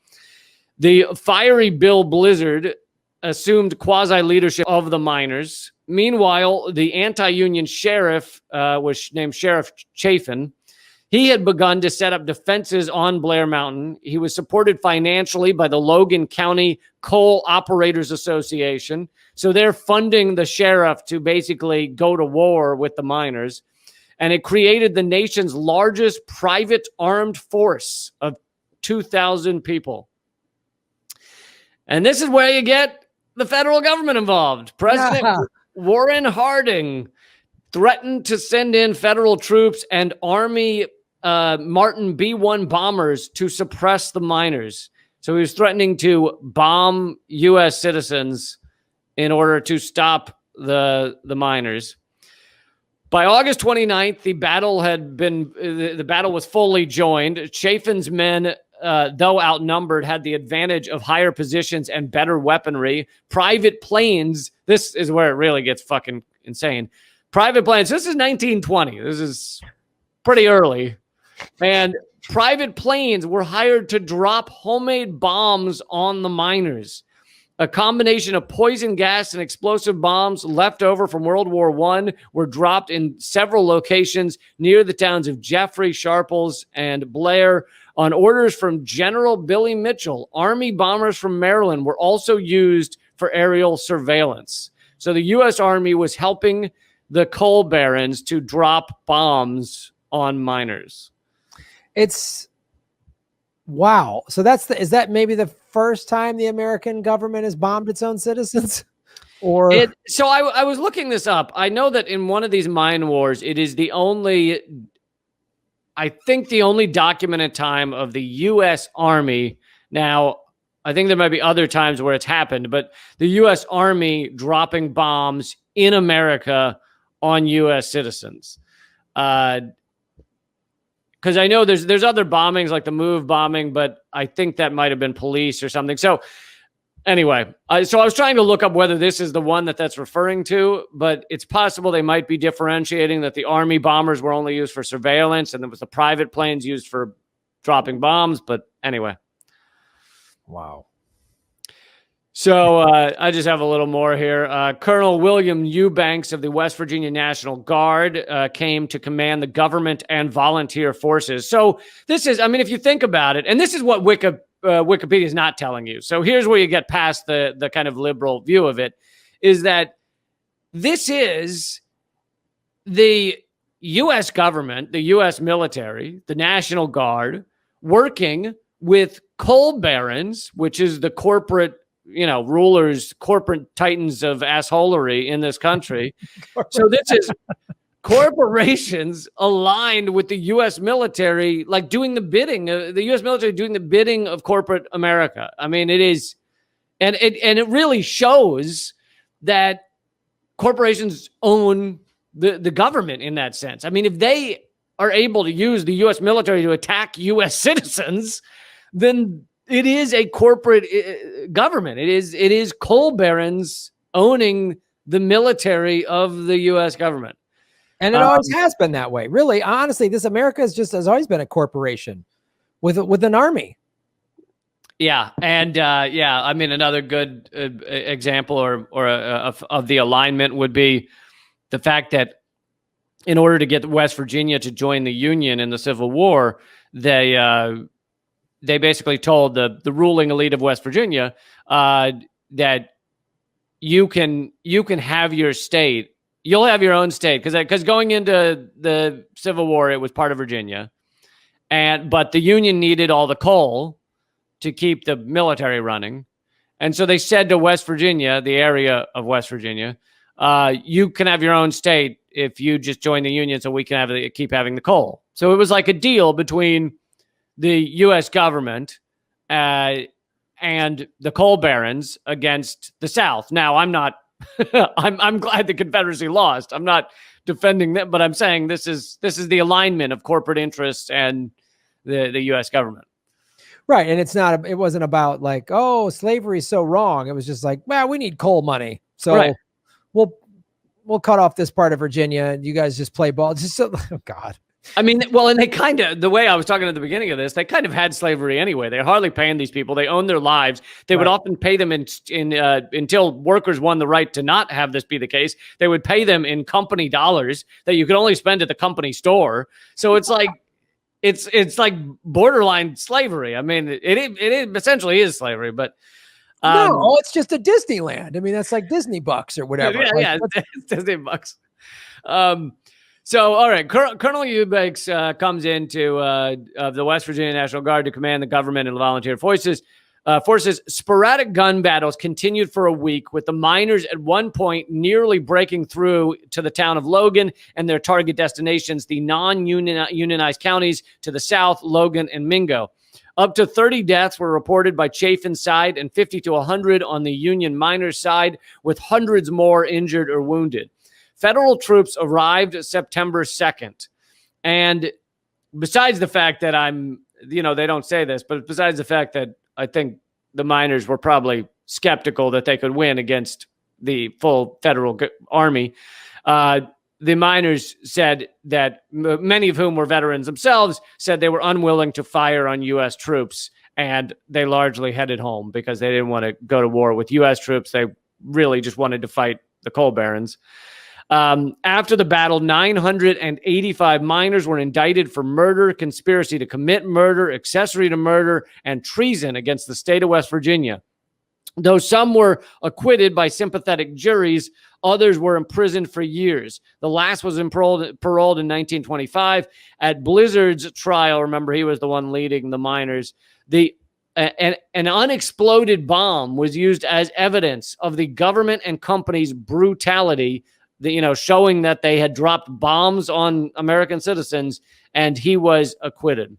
The fiery Bill Blizzard assumed quasi-leadership of the miners. Meanwhile, the anti-union sheriff was named Sheriff Chafin. He had begun to set up defenses on Blair Mountain. He was supported financially by the Logan County Coal Operators Association. So they're funding the sheriff to basically go to war with the miners. And it created the nation's largest private armed force of 2,000 people. And this is where you get the federal government involved. President Warren Harding threatened to send in federal troops and Army Martin B-1 bombers to suppress the miners. So he was threatening to bomb U.S. citizens in order to stop the miners. By August 29th, the battle was fully joined. Chafin's men, though outnumbered, had the advantage of higher positions and better weaponry. Private planes, this is where it really gets fucking insane. Private planes, this is 1920. This is pretty early. And private planes were hired to drop homemade bombs on the miners. A combination of poison gas and explosive bombs left over from World War I were dropped in several locations near the towns of Jeffrey, Sharples, and Blair. On orders from General Billy Mitchell, Army bombers from Maryland were also used for aerial surveillance. So the U.S. Army was helping the coal barons to drop bombs on miners. It's wow. So is that maybe the first time the American government has bombed its own citizens? So I was looking this up. I know that in one of these mine wars, it is the only documented time of the U.S. Army. Now, I think there might be other times where it's happened, but the U.S. Army dropping bombs in America on U.S. citizens. Because I know there's other bombings like the Move bombing, but I think that might have been police or something. So anyway, so I was trying to look up whether this is the one that's referring to, but it's possible they might be differentiating that the Army bombers were only used for surveillance and it was the private planes used for dropping bombs. But anyway. Wow. So I just have a little more here. Colonel William Eubanks of the West Virginia National Guard came to command the government and volunteer forces. So this is, if you think about it, and this is what Wikipedia is not telling you. So here's where you get past the kind of liberal view of it, is that this is the U.S. government, the U.S. military, the National Guard, working with coal barons, which is the corporate, rulers, corporate titans of assholery in this country. So this is corporations aligned with the U.S. military, like doing the bidding, the U.S. military doing the bidding of corporate America. I mean, it is, and it really shows that corporations own the government in that sense. I mean, if they are able to use the U.S. military to attack U.S. citizens, then it is a corporate government. It is coal barons owning the military of the U.S. government. And it always has been that way. Really, honestly, this America has always been a corporation with an army. Yeah, and I mean, another good example of the alignment would be the fact that in order to get West Virginia to join the Union in the Civil War, they basically told the ruling elite of West Virginia that you can have your state. You'll have your own state because going into the Civil War, it was part of Virginia, but the Union needed all the coal to keep the military running, and so they said to West Virginia, the area of West Virginia, you can have your own state if you just join the Union, so we can keep having the coal. So it was like a deal between the U.S. government and the coal barons against the South. Now, I'm not. I'm glad the Confederacy lost. I'm not defending them, but I'm saying this is the alignment of corporate interests and the U.S. government. Right, and it wasn't about like, oh, slavery is so wrong. It was just like, well, we need coal money, so right. we'll cut off this part of Virginia, and you guys just play ball. Just so, oh God. I mean, well, and they kind of, the way I was talking at the beginning of this, they kind of had slavery anyway. They're hardly paying these people. They own their lives. They would often pay them until workers won the right to not have this be the case. They would pay them in company dollars that you could only spend at the company store. So it's like, it's like borderline slavery. I mean, it essentially is slavery, but no, it's just a Disneyland. I mean, that's like Disney bucks or whatever. Yeah, it's Disney bucks. So, all right, Colonel Eubanks comes into the West Virginia National Guard to command the government and volunteer forces. Sporadic gun battles continued for a week, with the miners at one point nearly breaking through to the town of Logan and their target destinations, the non-unionized counties to the south, Logan and Mingo. Up to 30 deaths were reported by Chafin's side and 50 to 100 on the Union miners' side, with hundreds more injured or wounded. Federal troops arrived September 2nd. And besides the fact that they don't say this, but besides the fact that I think the miners were probably skeptical that they could win against the full federal army, the miners said that many of whom were veterans themselves said they were unwilling to fire on U.S. troops, and they largely headed home because they didn't want to go to war with U.S. troops. They really just wanted to fight the coal barons. After the battle, 985 miners were indicted for murder, conspiracy to commit murder, accessory to murder, and treason against the state of West Virginia. Though some were acquitted by sympathetic juries, others were imprisoned for years. The last was paroled in 1925. At Blizzard's trial, remember, he was the one leading the miners, an unexploded bomb was used as evidence of the government and company's brutality, showing that they had dropped bombs on American citizens, and he was acquitted.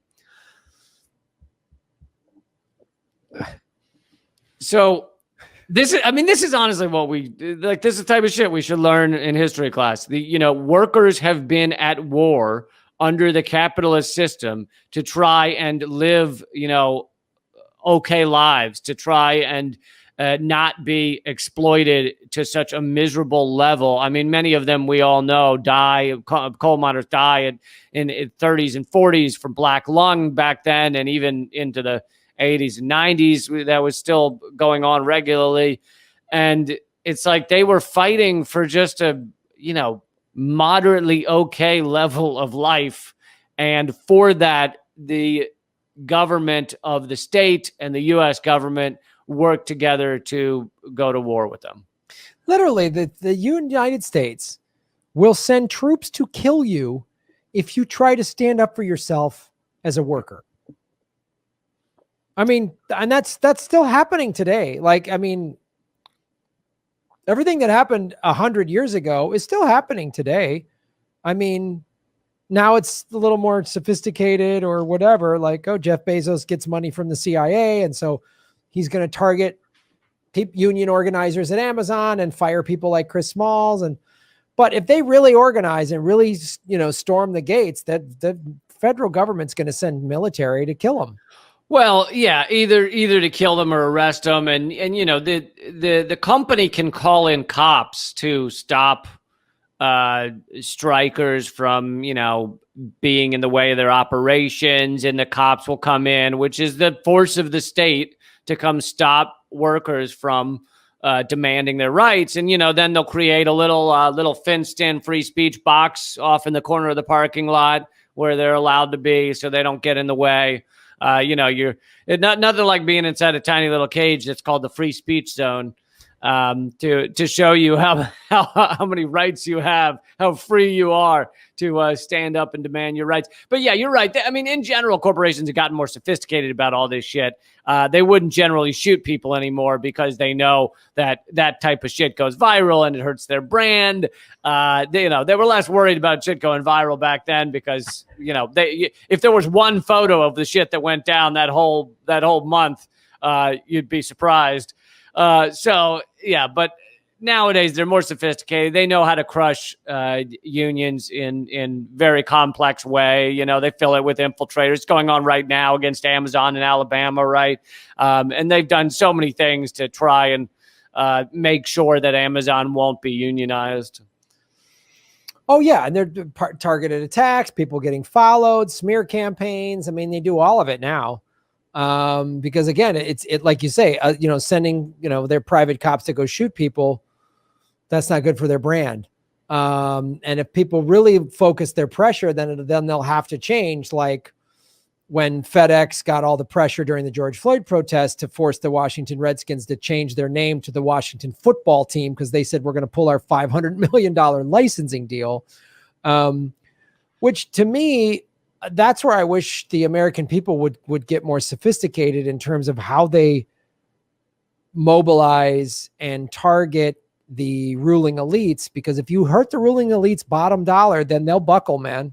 So this is honestly what we like. This is the type of shit we should learn in history class. Workers have been at war under the capitalist system to try and live, okay lives, to try and not be exploited to such a miserable level. I mean, many of them, we all know, coal miners die in 30s and 40s from black lung back then, and even into the 80s and 90s, that was still going on regularly. And it's like they were fighting for just a, moderately okay level of life. And for that, the government of the state and the U.S. government work together to go to war with them. Literally, the United States will send troops to kill you if you try to stand up for yourself as a worker. I mean, and that's still happening today. Like, I mean, everything that happened 100 years ago is still happening today. I mean, now it's a little more sophisticated or whatever. Like, oh, Jeff Bezos gets money from the CIA, and so he's going to target union organizers at Amazon and fire people like Chris Smalls. But if they really organize and really, storm the gates, that the federal government's going to send military to kill them. Well, yeah, either to kill them or arrest them, and the company can call in cops to stop strikers from being in the way of their operations, and the cops will come in, which is the force of the state, to come stop workers from demanding their rights. And then they'll create a little fenced-in free speech box off in the corner of the parking lot where they're allowed to be, so they don't get in the way. You're nothing like being inside a tiny little cage that's called the free speech zone, to show you how many rights you have, how free you are to stand up and demand your rights. But yeah, you're right. I mean, in general, corporations have gotten more sophisticated about all this shit. They wouldn't generally shoot people anymore because they know that type of shit goes viral and it hurts their brand. They were less worried about shit going viral back then because, if there was one photo of the shit that went down that whole month, you'd be surprised. So yeah, but nowadays they're more sophisticated. They know how to crush unions in very complex way. They fill it with infiltrators. It's going on right now against Amazon in Alabama, right? And they've done so many things to try and make sure that Amazon won't be unionized. Oh yeah, and they're targeted attacks, people getting followed, smear campaigns. I mean, they do all of it now. Because again, it's like you say, sending, their private cops to go shoot people, that's not good for their brand. And if people really focus their pressure, then they'll have to change. Like when FedEx got all the pressure during the George Floyd protest to force the Washington Redskins to change their name to the Washington Football Team, because they said, we're going to pull our $500 million licensing deal. Which to me, that's where I wish the American people would get more sophisticated in terms of how they mobilize and target the ruling elites, because if you hurt the ruling elites bottom dollar, then they'll buckle, man.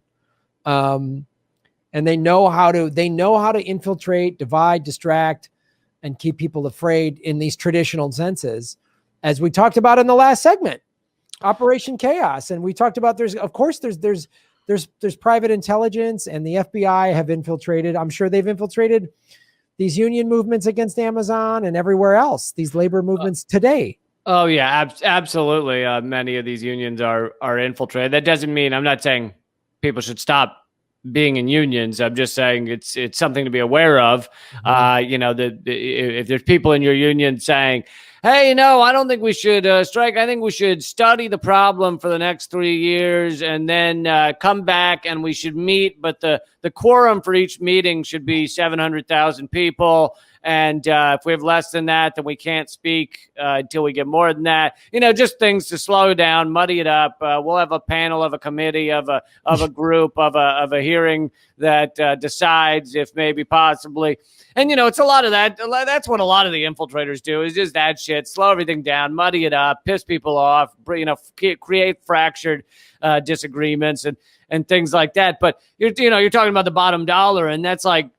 And they know how to infiltrate, divide, distract, and keep people afraid in these traditional senses, as we talked about in the last segment, Operation Chaos. And we talked about there's private intelligence, and the FBI have infiltrated. I'm sure they've infiltrated these union movements against Amazon and everywhere else, these labor movements today. Oh yeah, absolutely. Many of these unions are infiltrated. That doesn't mean, I'm not saying people should stop being in unions. I'm just saying it's something to be aware of. Mm-hmm. If there's people in your union saying, hey, I don't think we should strike. I think we should study the problem for the next 3 years and then come back and we should meet. But the quorum for each meeting should be 700,000 people. And if we have less than that, then we can't speak until we get more than that. Just things to slow down, muddy it up. We'll have a panel of a committee of a group of a hearing that decides if maybe possibly. And, it's a lot of that. That's what a lot of the infiltrators do, is just that shit, slow everything down, muddy it up, piss people off, create fractured disagreements and things like that. But, you're talking about the bottom dollar, and that's like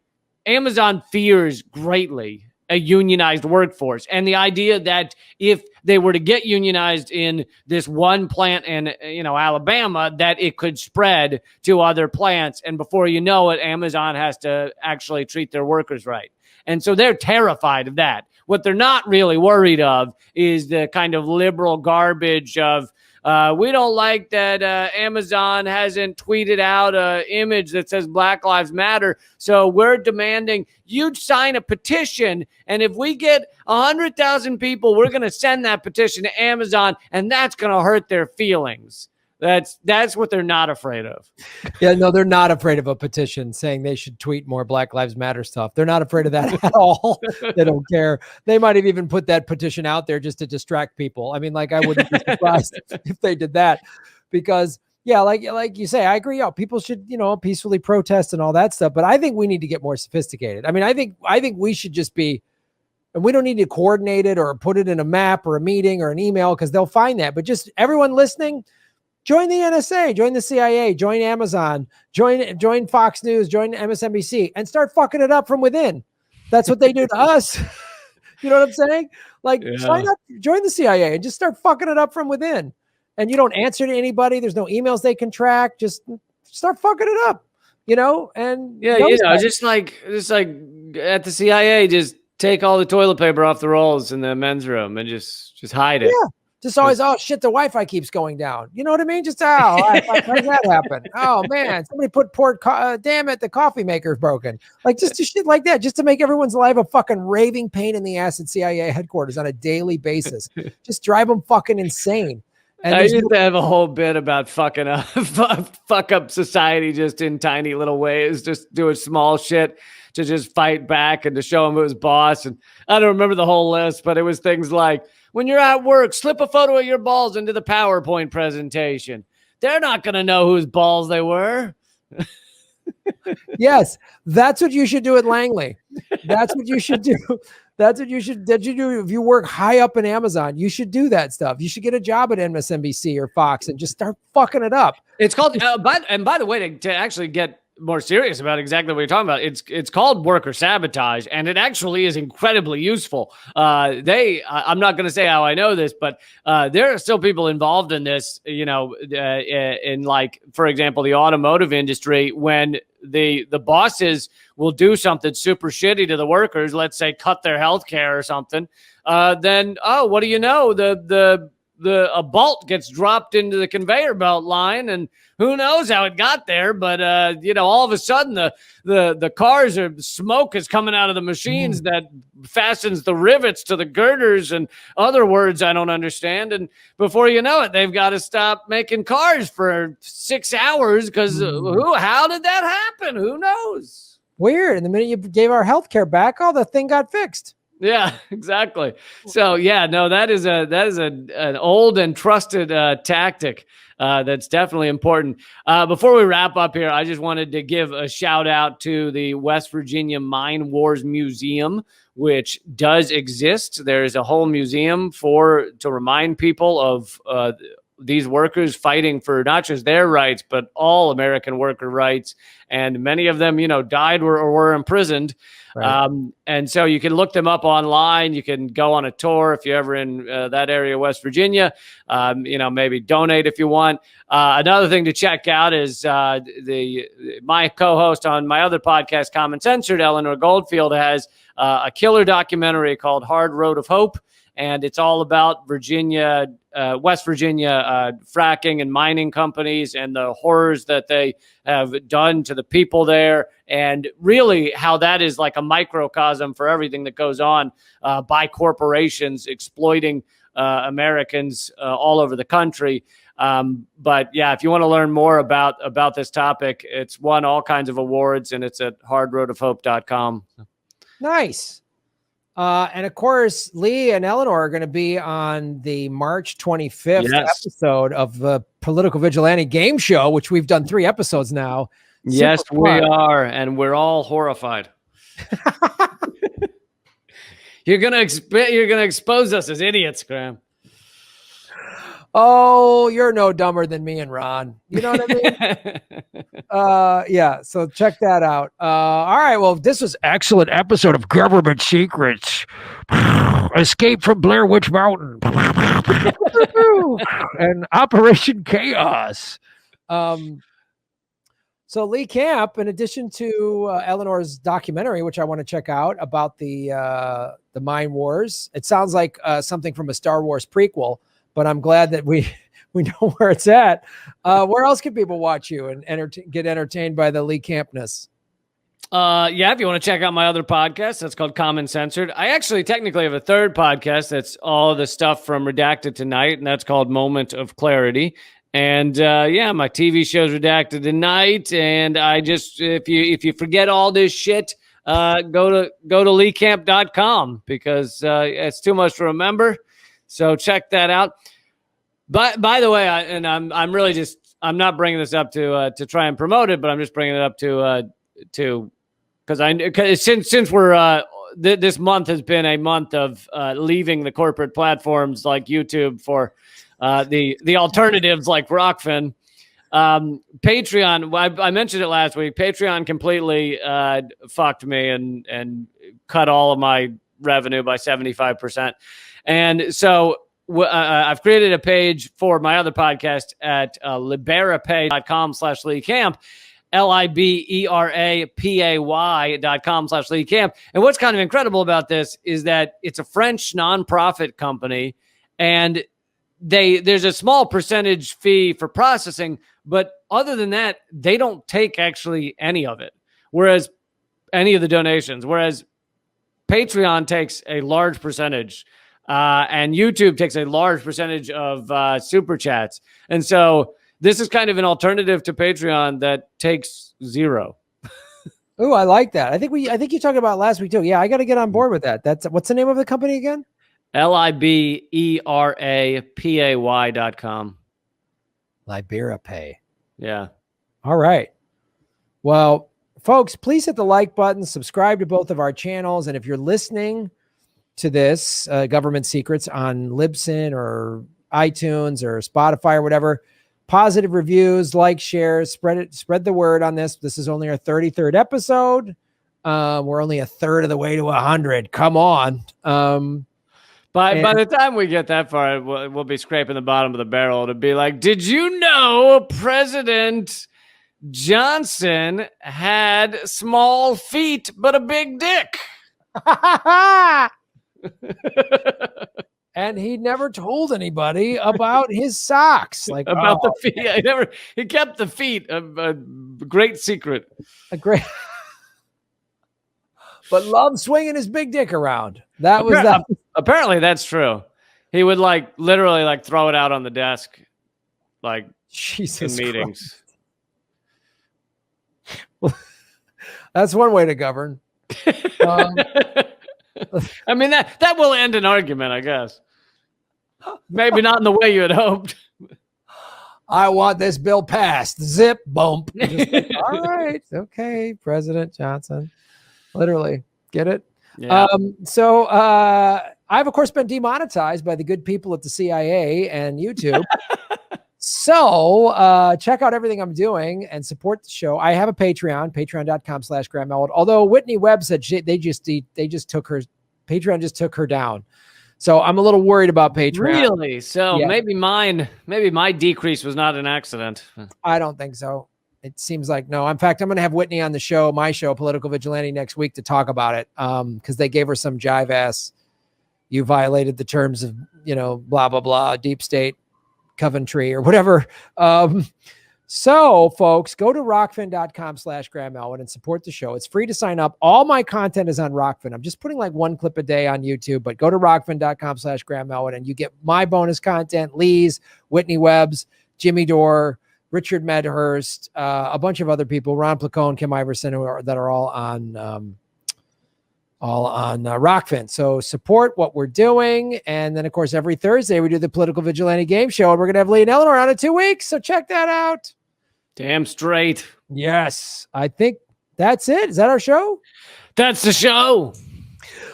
Amazon fears greatly a unionized workforce. And the idea that if they were to get unionized in this one plant in, Alabama, that it could spread to other plants. And before you know it, Amazon has to actually treat their workers right. And so they're terrified of that. What they're not really worried of is the kind of liberal garbage of, we don't like that Amazon hasn't tweeted out an image that says Black Lives Matter, so we're demanding you sign a petition, and if we get 100,000 people, we're going to send that petition to Amazon, and that's going to hurt their feelings. That's what they're not afraid of. Yeah, no, they're not afraid of a petition saying they should tweet more Black Lives Matter stuff. They're not afraid of that at all. They don't care. They might have even put that petition out there just to distract people. I mean, I wouldn't be surprised if they did that, because, yeah, like you say, I agree. People should, peacefully protest and all that stuff. But I think we need to get more sophisticated. I mean, I think we should just be, and we don't need to coordinate it or put it in a map or a meeting or an email because they'll find that. But just everyone listening, join the NSA, join the CIA, join Amazon, join Fox News, join MSNBC, and start fucking it up from within. That's what they do to us. You know what I'm saying? Like, sign up, join the CIA, and just start fucking it up from within. And you don't answer to anybody. There's no emails they can track. Just start fucking it up, And just like at the CIA, just take all the toilet paper off the rolls in the men's room and just hide it. Yeah. Just always, oh shit, the Wi-Fi keeps going down. You know what I mean? Just how did that happen? Oh man, somebody put damn it, the coffee maker's broken. Like just shit like that, just to make everyone's life a fucking raving pain in the ass at CIA headquarters on a daily basis. Just drive them fucking insane. And I used to have a whole bit about fucking up, fuck up society just in tiny little ways, just doing small shit to just fight back and to show him who was boss. And I don't remember the whole list, but it was things like, when you're at work, slip a photo of your balls into the PowerPoint presentation. They're not going to know whose balls they were. Yes, that's what you should do at Langley. That's what you should do. That's what you should do. If you work high up in Amazon, you should do that stuff. You should get a job at MSNBC or Fox and just start fucking it up. It's called, by the way, to actually get more serious about exactly what you're talking about, it's called worker sabotage, and it actually is incredibly useful. I'm not going to say how I know this, but there are still people involved in this, in like, for example, the automotive industry, when the bosses will do something super shitty to the workers, let's say cut their health care or something, then, what do you know? A bolt gets dropped into the conveyor belt line, and who knows how it got there, but all of a sudden the cars smoke is coming out of the machines that fastens the rivets to the girders and other words I don't understand, and before you know it, they've got to stop making cars for 6 hours because how did that happen? Who knows? Weird. And the minute you gave our healthcare back, the thing got fixed. Yeah, exactly. So that is an old and trusted tactic that's definitely important. Before we wrap up here, I just wanted to give a shout out to the West Virginia Mine Wars Museum, which does exist. There's a whole museum to remind people of these workers fighting for not just their rights, but all American worker rights. And many of them, died or were imprisoned. Right. And so you can look them up online. You can go on a tour if you're ever in that area of West Virginia. Maybe donate if you want. Another thing to check out is my co-host on my other podcast, Common Censored, Eleanor Goldfield, has a killer documentary called Hard Road of Hope. And it's all about West Virginia fracking and mining companies and the horrors that they have done to the people there, and really how that is like a microcosm for everything that goes on by corporations exploiting Americans all over the country. But yeah, if you want to learn more about this topic, it's won all kinds of awards, and it's at hardroadofhope.com. Nice. And of course, Lee and Eleanor are going to be on the March 25th episode of the Political Vigilante Game Show, which we've done 3 episodes now. Yes, we are. And we're all horrified. You're going to expose us as idiots, Graham. Oh, you're no dumber than me and Ron. You know what I mean? Yeah. So check that out. All right. Well, this was an excellent episode of Government Secrets. Escape from Blair Witch Mountain. And Operation Chaos. So Lee Camp, in addition to Eleanor's documentary, which I want to check out about the Mine Wars, it sounds like something from a Star Wars prequel. But I'm glad that we know where it's at. Where else can people watch you and get entertained by the Lee Campness? If you want to check out my other podcast, that's called Common Censored. I actually technically have a third podcast that's all the stuff from Redacted Tonight, and that's called Moment of Clarity. And my TV show's Redacted Tonight. And I just, if you forget all this shit, go to leecamp.com because it's too much to remember. So check that out. By the way, I'm really just I'm not bringing this up to try and promote it, but I'm just bringing it up to because since we're this month has been a month of leaving the corporate platforms like YouTube for the alternatives like Rockfin. Patreon, I mentioned it last week. Patreon completely fucked me and cut all of my revenue by 75%. And so I've created a page for my other podcast at liberapay.com/Lee Camp, LIBERAPAY.com/Lee Camp. And what's kind of incredible about this is that it's a French nonprofit company, and there's a small percentage fee for processing, but other than that, they don't take actually any of it. Whereas any of the donations, whereas Patreon takes a large percentage, and YouTube takes a large percentage of super chats. And so this is kind of an alternative to Patreon that takes zero. Oh, I like that. I think you talked about it last week too. Yeah, I got to get on board with that. What's the name of the company again? LIBERAPAY.com. LiberaPay. Yeah. All right. Well, folks, please hit the like button, subscribe to both of our channels. And if you're listening to this Government Secrets on Libsyn or iTunes or Spotify or whatever, positive reviews, like, shares, spread the word on this. This is only our 33rd episode. We're only a third of the way to 100. Come on. By the time we get that far, we'll be scraping the bottom of the barrel to be like, did you know President Johnson had small feet but a big dick? And he never told anybody about his socks. Like about the feet. He kept the feet a great secret. But loved swinging his big dick around. That was that. Apparently that's true. He would literally throw it out on the desk, Jesus in meetings. Well, that's one way to govern. I mean, that will end an argument, I guess. Maybe not in the way you had hoped. I want this bill passed. Zip, bump. All right. Okay, President Johnson. Literally. Get it? Yeah. I've, of course, been demonetized by the good people at the CIA and YouTube. So check out everything I'm doing and support the show. I have a Patreon, patreon.com/Graham Elwood. Although Whitney Webb said Patreon just took her down. So I'm a little worried about Patreon. Really? So yeah. maybe my decrease was not an accident. I don't think so. It seems like no. In fact, I'm going to have Whitney on the show, my show, Political Vigilante, next week to talk about it. Because they gave her some jive ass. You violated the terms of, blah, blah, blah, deep state, Coventry or whatever. So folks, go to rockfin.com/Graham Elwood and support the show. It's free to sign up. All my content is on Rockfin. I'm just putting one clip a day on YouTube, but go to rockfin.com/Graham Elwood and you get my bonus content, Lee's, Whitney Webb's, Jimmy Dore, Richard Medhurst, a bunch of other people, Ron Placone, Kim Iverson, that are all on Rockfin. So support what we're doing. And then, of course, every Thursday we do the Political Vigilante Game Show, and we're going to have Lee and Eleanor on in 2 weeks. So check that out. Damn straight. Yes. I think that's it. Is that our show? That's the show.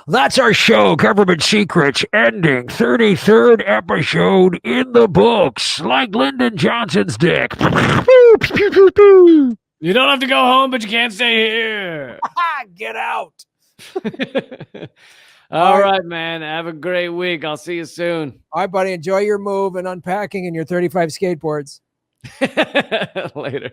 That's our show, Government Secrets, ending 33rd episode in the books, like Lyndon Johnson's dick. You don't have to go home, but you can't stay here. Get out. All right, man. Have a great week. I'll see you soon. All right, buddy. Enjoy your move and unpacking and your 35 skateboards. Later.